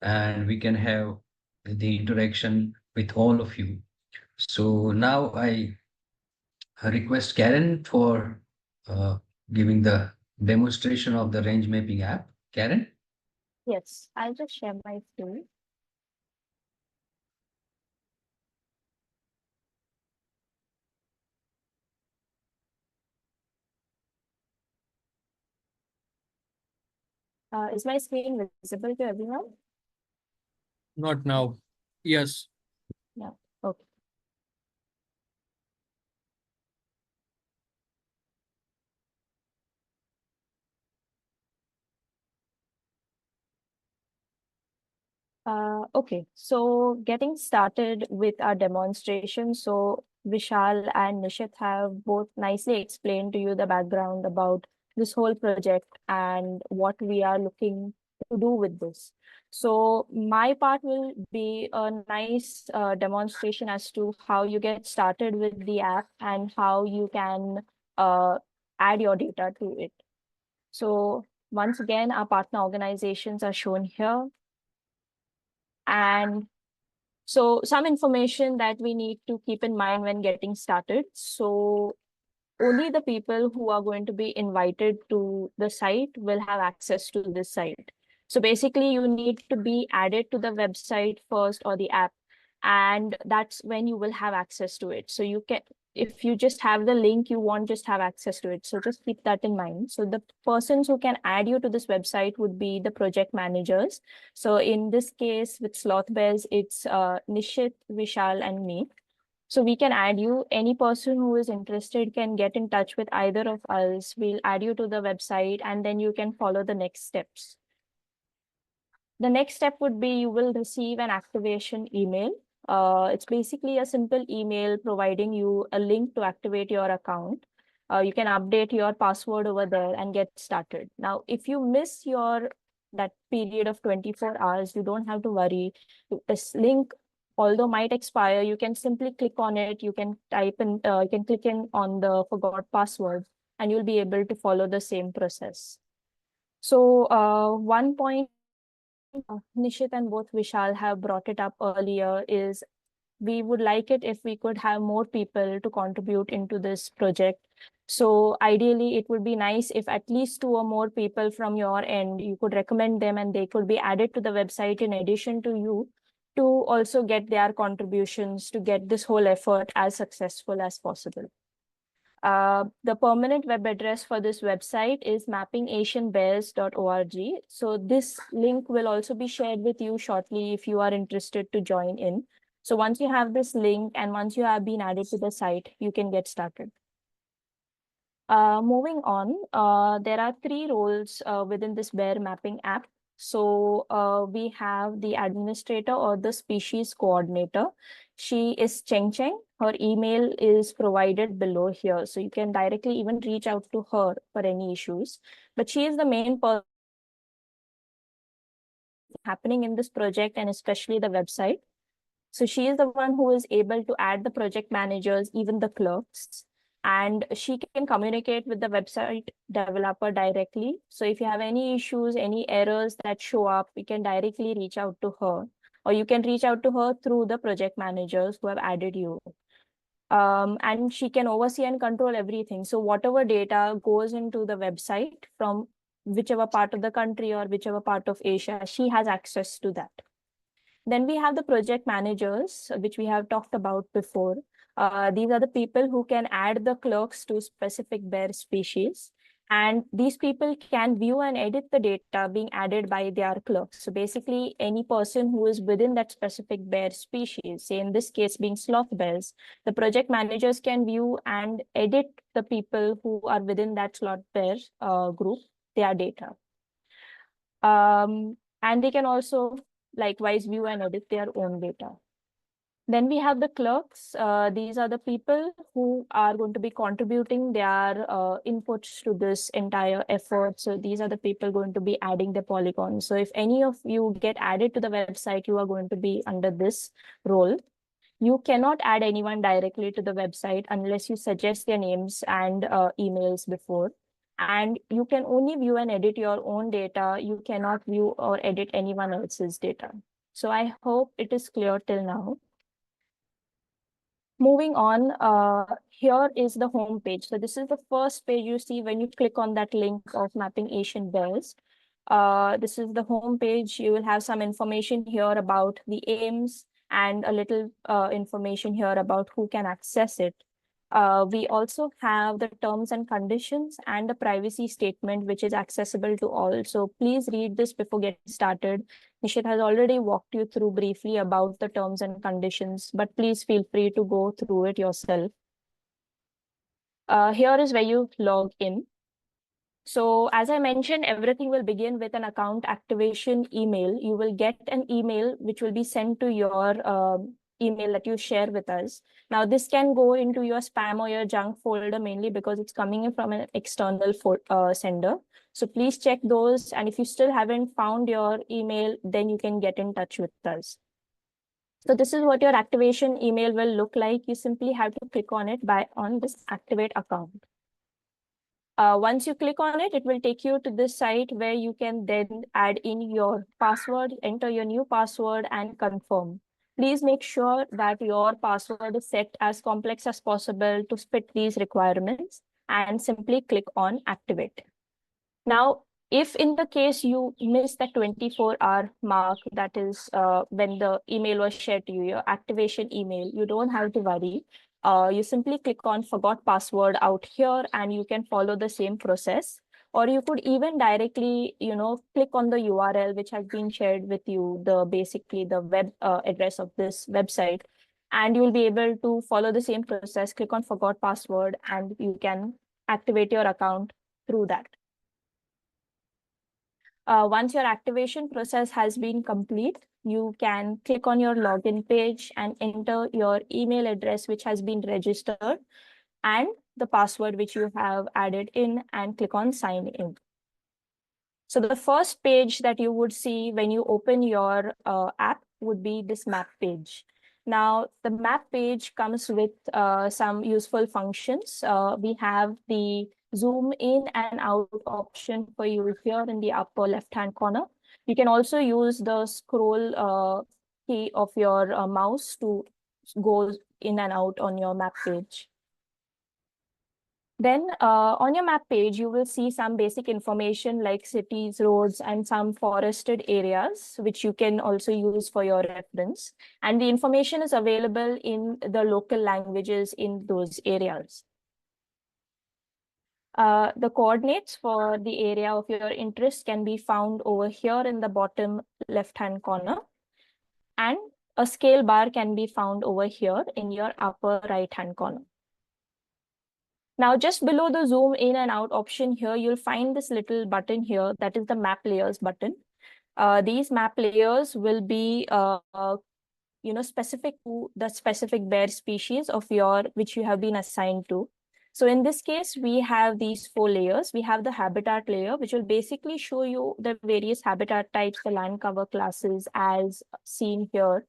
S2: and we can have the interaction with all of you. So now I request Karen for uh, giving the demonstration of the range mapping app. Karen?
S6: Yes, I'll just share my screen. Is my screen visible to everyone?
S5: Not now. Yes.
S6: Yeah. Okay. Okay, so getting started with our demonstration. So Vishal and Nishit have both nicely explained to you the background about this whole project and what we are looking to do with this. So my part will be a nice demonstration as to how you get started with the app and how you can uh, add your data to it. So once again, our partner organizations are shown here. And so some information that we need to keep in mind when getting started. So only the people who are going to be invited to the site will have access to this site. So basically you need to be added to the website first or the app, and that's when you will have access to it. So you can, if you just have the link, you won't just have access to it. So just keep that in mind. So the persons who can add you to this website would be the project managers. So in this case with Sloth Bears, it's Nishit, Vishal, and me. So we can add you. Any person who is interested can get in touch with either of us. We'll add you to the website and then you can follow the next steps. The next step would be you will receive an activation email. It's basically a simple email providing you a link to activate your account. You can update your password over there and get started. Now, if you miss that period of 24 hours, you don't have to worry. This link, although might expire, you can simply click on it. You can you can click in on the forgot password, and you'll be able to follow the same process. So one point Nishit and both Vishal have brought it up earlier is we would like it if we could have more people to contribute into this project. So ideally, it would be nice if at least two or more people from your end, you could recommend them and they could be added to the website in addition to you to also get their contributions to get this whole effort as successful as possible. The permanent web address for this website is mappingasianbears.org. So this link will also be shared with you shortly if you are interested to join in. So once you have this link and once you have been added to the site, you can get started. Moving on, there are 3 roles within this bear mapping app. So we have the administrator or the species coordinator. She is Cheng Cheng. Her email is provided below here. So you can directly even reach out to her for any issues. But she is the main person happening in this project and especially the website. So she is the one who is able to add the project managers, even the clerks, and she can communicate with the website developer directly. So if you have any issues, any errors that show up, you can directly reach out to her, or you can reach out to her through the project managers who have added you. And she can oversee and control everything. So whatever data goes into the website from whichever part of the country or whichever part of Asia, she has access to that. Then we have the project managers, which we have talked about before. These are the people who can add the clerks to specific bear species. And these people can view and edit the data being added by their clerks. So basically, any person who is within that specific bear species, say in this case being sloth bears, the project managers can view and edit the people who are within that sloth bear group, their data. And they can also likewise view and edit their own data. Then we have the clerks. These are the people who are going to be contributing their inputs to this entire effort. So these are the people going to be adding the polygons. So if any of you get added to the website, you are going to be under this role. You cannot add anyone directly to the website unless you suggest their names and emails before. And you can only view and edit your own data. You cannot view or edit anyone else's data. So I hope it is clear till now. Moving on, here is the home page. So this is the first page you see when you click on that link of Mapping Asian Bears. This is the home page. You will have some information here about the aims and a little information here about who can access it. We also have the terms and conditions and the privacy statement, which is accessible to all. So please read this before getting started. Nishit has already walked you through briefly about the terms and conditions, but please feel free to go through it yourself. Here is where you log in. So as I mentioned, everything will begin with an account activation email. You will get an email which will be sent to your email that you share with us. Now, this can go into your spam or your junk folder mainly because it's coming in from an external sender. So please check those. And if you still haven't found your email, then you can get in touch with us. So this is what your activation email will look like. You simply have to click on it on this activate account. Once you click on it, it will take you to this site where you can then add in your password, enter your new password and confirm. Please make sure that your password is set as complex as possible to fit these requirements and simply click on activate. Now, if in the case you miss the 24-hour mark, that is when the email was shared to you, your activation email, you don't have to worry. You simply click on forgot password out here and you can follow the same process. Or you could even directly, click on the URL which has been shared with you, basically the web address of this website. And you'll be able to follow the same process, click on forgot password, and you can activate your account through that. Once your activation process has been complete, you can click on your login page and enter your email address, which has been registered, and the password which you have added in, and click on sign in. So the first page that you would see when you open your app would be this map page. Now, the map page comes with some useful functions. We have the zoom in and out option for you here in the upper left-hand corner. You can also use the scroll key of your mouse to go in and out on your map page. Then on your map page, you will see some basic information like cities, roads, and some forested areas, which you can also use for your reference. And the information is available in the local languages in those areas. The coordinates for the area of your interest can be found over here in the bottom left-hand corner, and a scale bar can be found over here in your upper right-hand corner. Now, just below the zoom in and out option here, you'll find this little button here, that is the map layers button. These map layers will be specific to the specific bear species of which you have been assigned to. So in this case, we have these 4 layers. We have the habitat layer, which will basically show you the various habitat types, the land cover classes as seen here.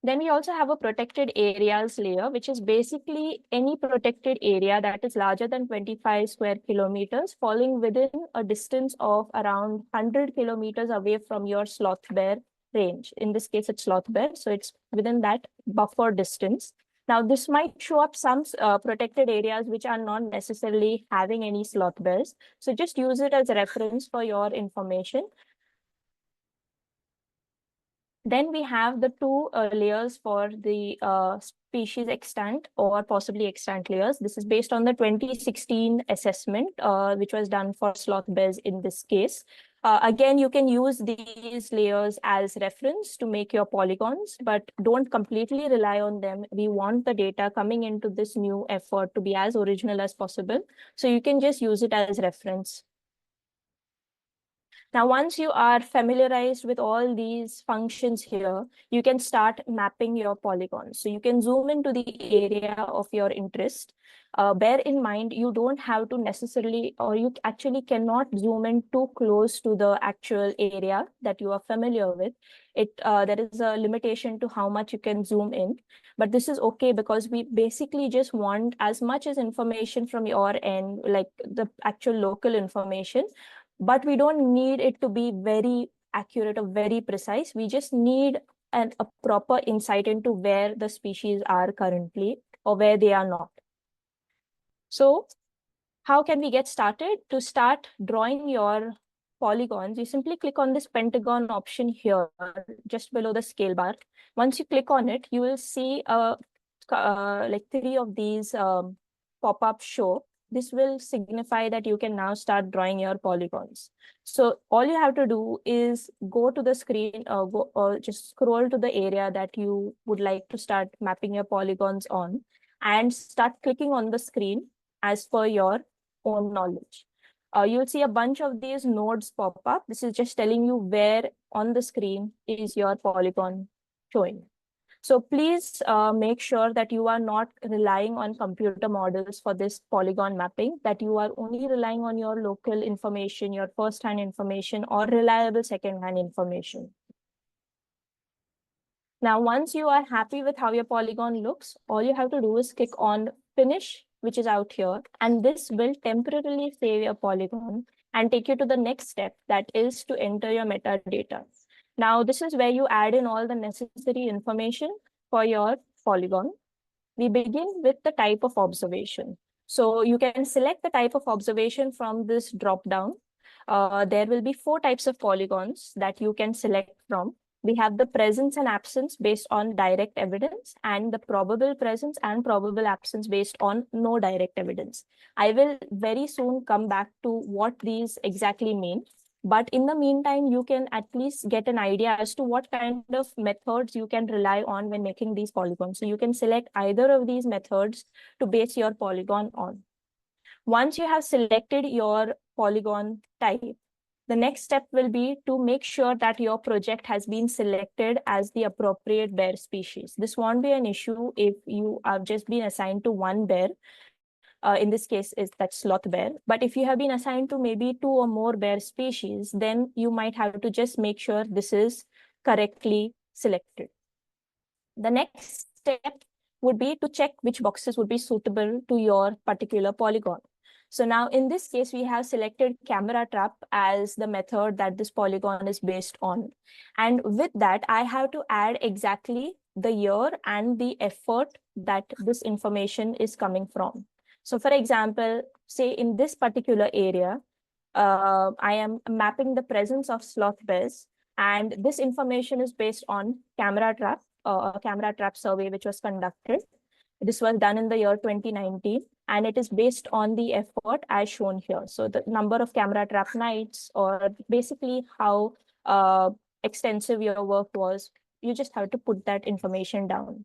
S6: Then we also have a protected areas layer, which is basically any protected area that is larger than 25 square kilometers, falling within a distance of around 100 kilometers away from your sloth bear range. In this case, it's sloth bear, so it's within that buffer distance. Now, this might show up some protected areas which are not necessarily having any sloth bears. So just use it as a reference for your information. Then we have the 2 layers for the species extant or possibly extant layers. This is based on the 2016 assessment, which was done for sloth bears in this case. Again, you can use these layers as reference to make your polygons, but don't completely rely on them. We want the data coming into this new effort to be as original as possible. So you can just use it as reference. Now, once you are familiarized with all these functions here, you can start mapping your polygons. So you can zoom into the area of your interest. Bear in mind, you don't have to necessarily, or you actually cannot zoom in too close to the actual area that you are familiar with. There is a limitation to how much you can zoom in, but this is okay because we basically just want as much as information from your end, like the actual local information, but we don't need it to be very accurate or very precise. We just need a proper insight into where the species are currently or where they are not. So how can we get started? To start drawing your polygons, you simply click on this pentagon option here, just below the scale bar. Once you click on it, you will see like 3 of these pop-up show. This will signify that you can now start drawing your polygons. So all you have to do is go to the screen, just scroll to the area that you would like to start mapping your polygons on, and start clicking on the screen as per your own knowledge. You'll see a bunch of these nodes pop up. This is just telling you where on the screen is your polygon showing. So please make sure that you are not relying on computer models for this polygon mapping, that you are only relying on your local information, your first-hand information, or reliable second-hand information. Now, once you are happy with how your polygon looks, all you have to do is click on Finish, which is out here, and this will temporarily save your polygon and take you to the next step, that is to enter your metadata. Now, this is where you add in all the necessary information for your polygon. We begin with the type of observation. So you can select the type of observation from this drop down. There will be 4 types of polygons that you can select from. We have the presence and absence based on direct evidence, and the probable presence and probable absence based on no direct evidence. I will very soon come back to what these exactly mean. But in the meantime, you can at least get an idea as to what kind of methods you can rely on when making these polygons. So you can select either of these methods to base your polygon on. Once you have selected your polygon type, the next step will be to make sure that your project has been selected as the appropriate bear species. This won't be an issue if you have just been assigned to one bear. In this case, is that sloth bear. But if you have been assigned to maybe 2 or more bear species, then you might have to just make sure this is correctly selected. The next step would be to check which boxes would be suitable to your particular polygon. So now in this case, we have selected camera trap as the method that this polygon is based on. And with that, I have to add exactly the year and the effort that this information is coming from. So for example, say in this particular area, I am mapping the presence of sloth bears, and this information is based on camera trap, a camera trap survey which was conducted. This was done in the year 2019, and it is based on the effort as shown here. So the number of camera trap nights, or basically how extensive your work was, you just have to put that information down.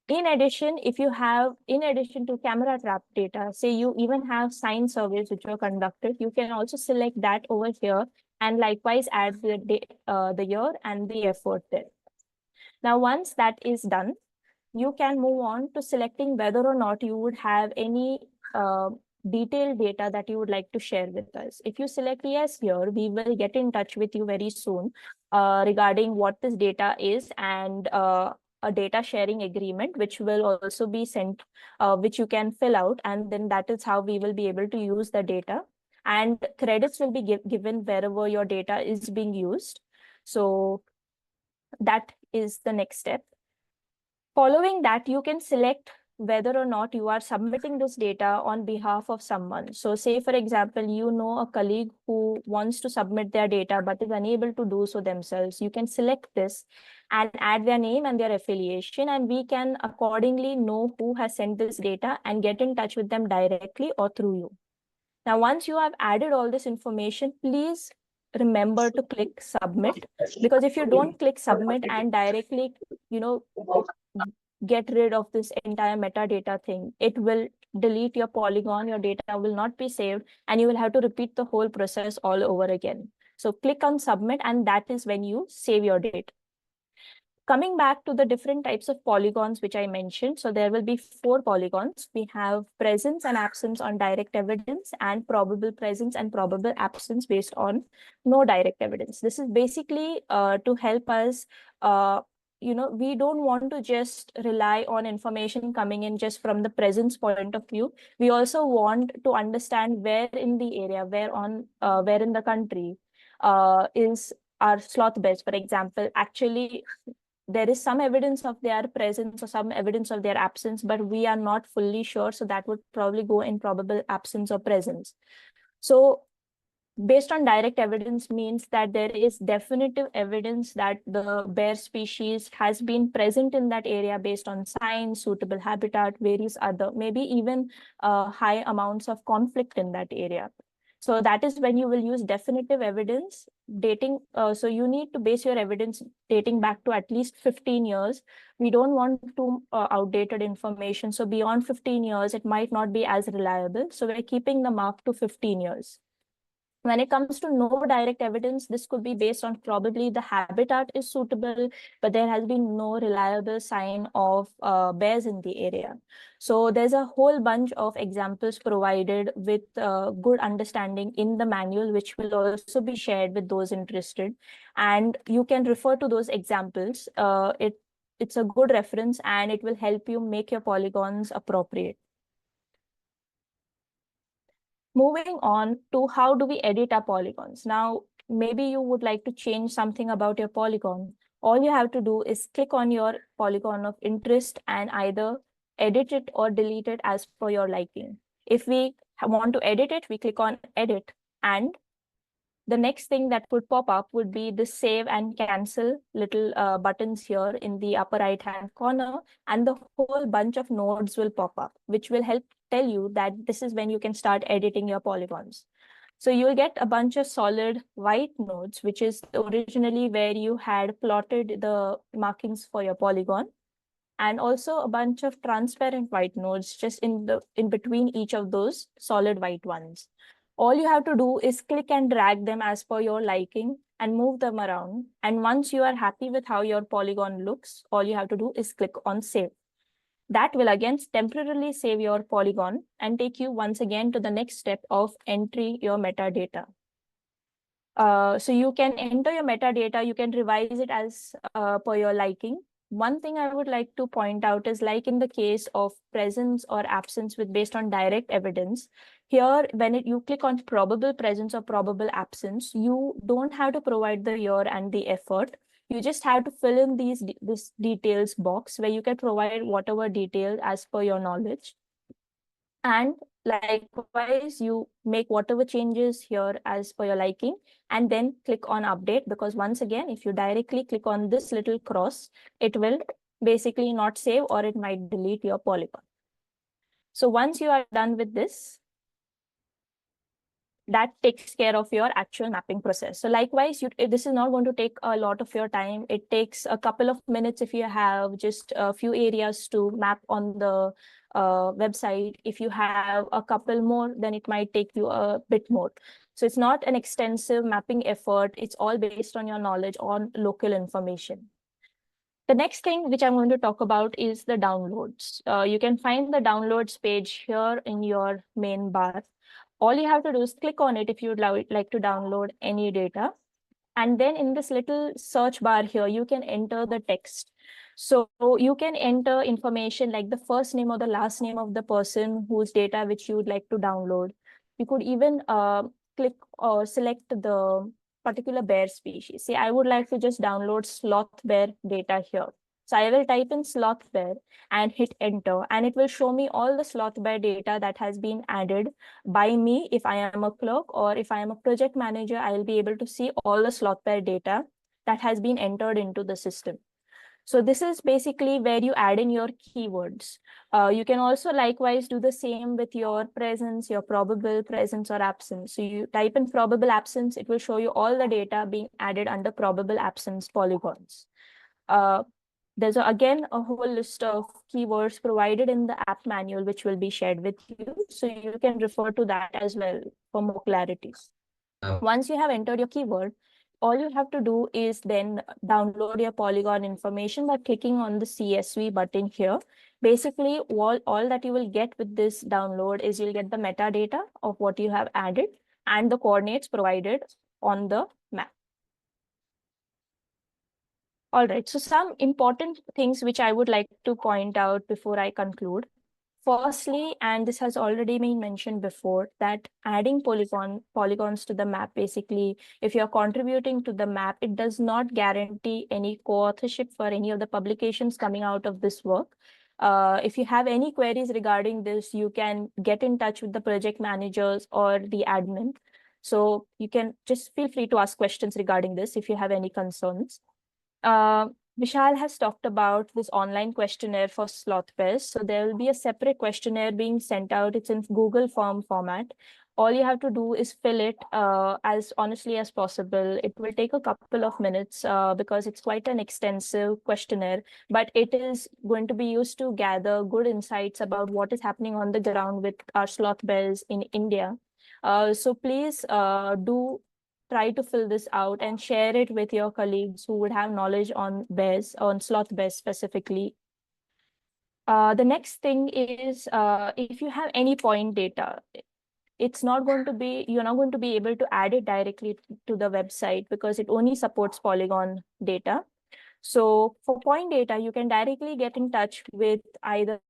S6: In addition, if you have, in addition to camera trap data, say you even have sign surveys which were conducted, you can also select that over here and likewise add the year and the effort there. Now, once that is done, you can move on to selecting whether or not you would have any detailed data that you would like to share with us. If you select yes here, we will get in touch with you very soon regarding what this data is, and a data sharing agreement, which will also be sent, which you can fill out, and then that is how we will be able to use the data. And credits will be given wherever your data is being used. So that is the next step. Following that, you can select whether or not you are submitting this data on behalf of someone. So say, for example, you know a colleague who wants to submit their data but is unable to do so themselves. You can select this and add their name and their affiliation, and we can accordingly know who has sent this data and get in touch with them directly or through you. Now, once you have added all this information, please remember to click submit, because if you don't click submit and directly, get rid of this entire metadata thing, it will delete your polygon, your data will not be saved, and you will have to repeat the whole process all over again. So click on submit, and that is when you save your data. Coming back to the different types of polygons which I mentioned, so there will be 4 polygons. We have presence and absence on direct evidence, and probable presence and probable absence based on no direct evidence. This is basically to help us, we don't want to just rely on information coming in just from the presence point of view. We also want to understand where in the area, where in the country is our sloth bears, for example. Actually, there is some evidence of their presence or some evidence of their absence, but we are not fully sure. So that would probably go in probable absence or presence. So based on direct evidence means that there is definitive evidence that the bear species has been present in that area based on signs, suitable habitat, various other, maybe even high amounts of conflict in that area. So that is when you will use definitive evidence dating. So you need to base your evidence dating back to at least 15 years. We don't want too outdated information. So beyond 15 years, it might not be as reliable. So we're keeping the mark to 15 years. When it comes to no direct evidence, this could be based on probably the habitat is suitable, but there has been no reliable sign of bears in the area. So there's a whole bunch of examples provided with good understanding in the manual, which will also be shared with those interested. And you can refer to those examples. It's a good reference, and it will help you make your polygons appropriate. Moving on to how do we edit our polygons. Now, maybe you would like to change something about your polygon. All you have to do is click on your polygon of interest and either edit it or delete it as per your liking. If we want to edit it, we click on edit, and the next thing that would pop up would be the save and cancel little buttons here in the upper right hand corner, and the whole bunch of nodes will pop up, which will help tell you that this is when you can start editing your polygons. So you will get a bunch of solid white nodes, which is originally where you had plotted the markings for your polygon, and also a bunch of transparent white nodes just in between each of those solid white ones. All you have to do is click and drag them as per your liking and move them around. And once you are happy with how your polygon looks, all you have to do is click on save. That will again temporarily save your polygon and take you once again to the next step of entry your metadata. So you can enter your metadata, you can revise it as per your liking. One thing I would like to point out is, like in the case of presence or absence with based on direct evidence, here when you click on probable presence or probable absence, you don't have to provide the year and the effort. You just have to fill in this details box where you can provide whatever detail as per your knowledge. And likewise, you make whatever changes here as per your liking, and then click on update, because once again, if you directly click on this little cross, it will basically not save, or it might delete your polygon. So once you are done with this, that takes care of your actual mapping process. So likewise, this is not going to take a lot of your time. It takes a couple of minutes if you have just a few areas to map on the website. If you have a couple more, then it might take you a bit more. So it's not an extensive mapping effort. It's all based on your knowledge on local information. The next thing which I'm going to talk about is the downloads. You can find the downloads page here in your main bar. All you have to do is click on it if you would like to download any data. And then in this little search bar here, you can enter the text. So you can enter information like the first name or the last name of the person whose data which you would like to download. You could even click or select the particular bear species. Say, I would like to just download sloth bear data here. So I will type in sloth bear and hit enter, and it will show me all the sloth bear data that has been added by me. If I am a clerk or if I am a project manager, I will be able to see all the sloth bear data that has been entered into the system. So this is basically where you add in your keywords. You can also likewise do the same with your presence, your probable presence or absence. So you type in probable absence, it will show you all the data being added under probable absence polygons. There's again a whole list of keywords provided in the app manual, which will be shared with you. So you can refer to that as well for more clarity. Once you have entered your keyword, all you have to do is then download your polygon information by clicking on the CSV button here. Basically, all that you will get with this download is you'll get the metadata of what you have added and the coordinates provided on the map. All right, so some important things which I would like to point out before I conclude. Firstly, and this has already been mentioned before, that adding polygons to the map, basically, if you're contributing to the map, it does not guarantee any co-authorship for any of the publications coming out of this work. If you have any queries regarding this, you can get in touch with the project managers or the admin. So you can just feel free to ask questions regarding this if you have any concerns. Vishal has talked about this online questionnaire for sloth bears. So there will be a separate questionnaire being sent out. It's in Google form format. All you have to do is fill it as honestly as possible. It will take a couple of minutes because it's quite an extensive questionnaire, but it is going to be used to gather good insights about what is happening on the ground with our sloth bears in India. So please do try to fill this out and share it with your colleagues who would have knowledge on bears, on sloth bears specifically. The next thing is if you have any point data, it's not going to be, you're not going to be able to add it directly to the website because it only supports polygon data. So for point data, you can directly get in touch with either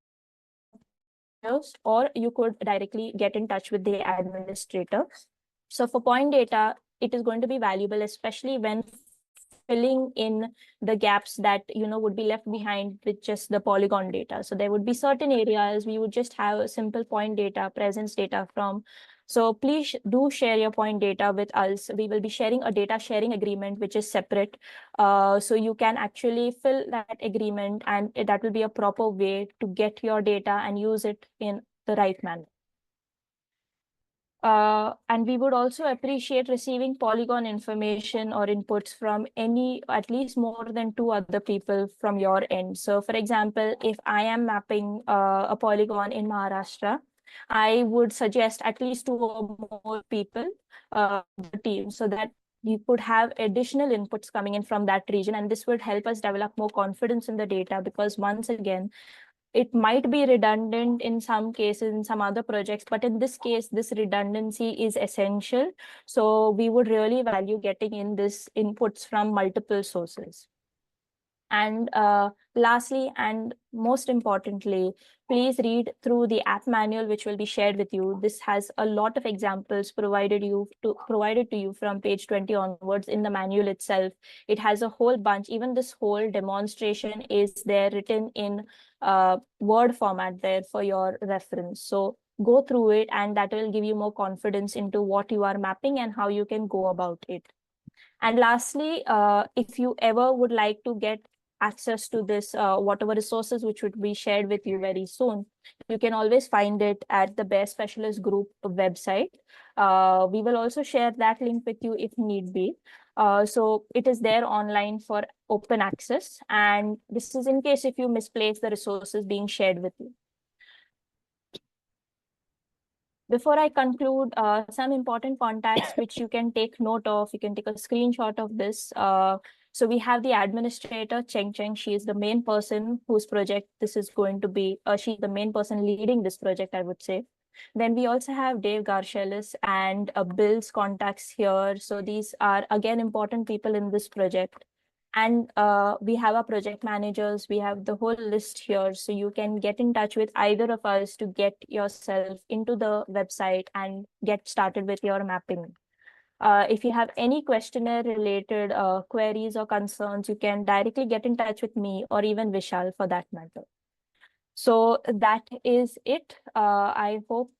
S6: or you could directly get in touch with the administrator. So for point data, it is going to be valuable, especially when filling in the gaps that would be left behind with just the polygon data. So there would be certain areas we would just have a simple point data, presence data from. So please do share your point data with us. We will be sharing a data sharing agreement, which is separate. So you can actually fill that agreement, and that will be a proper way to get your data and use it in the right manner. And we would also appreciate receiving polygon information or inputs from at least more than 2 other people from your end. So for example, if I am mapping a polygon in Maharashtra, I would suggest at least 2 or more people, the team, so that you could have additional inputs coming in from that region. And this would help us develop more confidence in the data, because once again, it might be redundant in some cases in some other projects, but in this case, this redundancy is essential. So we would really value getting in this inputs from multiple sources. And lastly, and most importantly, please read through the app manual, which will be shared with you. This has a lot of examples provided to you from page 20 onwards in the manual itself. It has a whole bunch. Even this whole demonstration is there written in Word format there for your reference. So go through it, and that will give you more confidence into what you are mapping and how you can go about it. And lastly, if you ever would like to get access to this, whatever resources which would be shared with you very soon, you can always find it at the Bear Specialist Group website. We will also share that link with you if need be. So it is there online for open access, and this is in case if you misplace the resources being shared with you. Before I conclude, some important contacts which you can take note of, you can take a screenshot of this. So we have the administrator, Cheng Cheng. She is the main person whose project this is going to be. She's the main person leading this project, I would say. Then we also have Dave Garshelis and Bill's contacts here. So these are, again, important people in this project. And we have our project managers, we have the whole list here. So you can get in touch with either of us to get yourself into the website and get started with your mapping. If you have any questionnaire related queries or concerns, you can directly get in touch with me or even Vishal for that matter. So that is it. I hope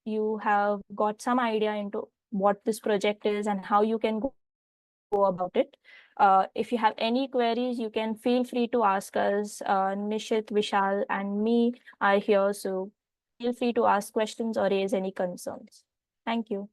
S6: you have got some idea into what this project is and how you can go about it. If you have any queries, you can feel free to ask us. Nishit, Vishal, and me are here, so feel free to ask questions or raise any concerns. Thank you.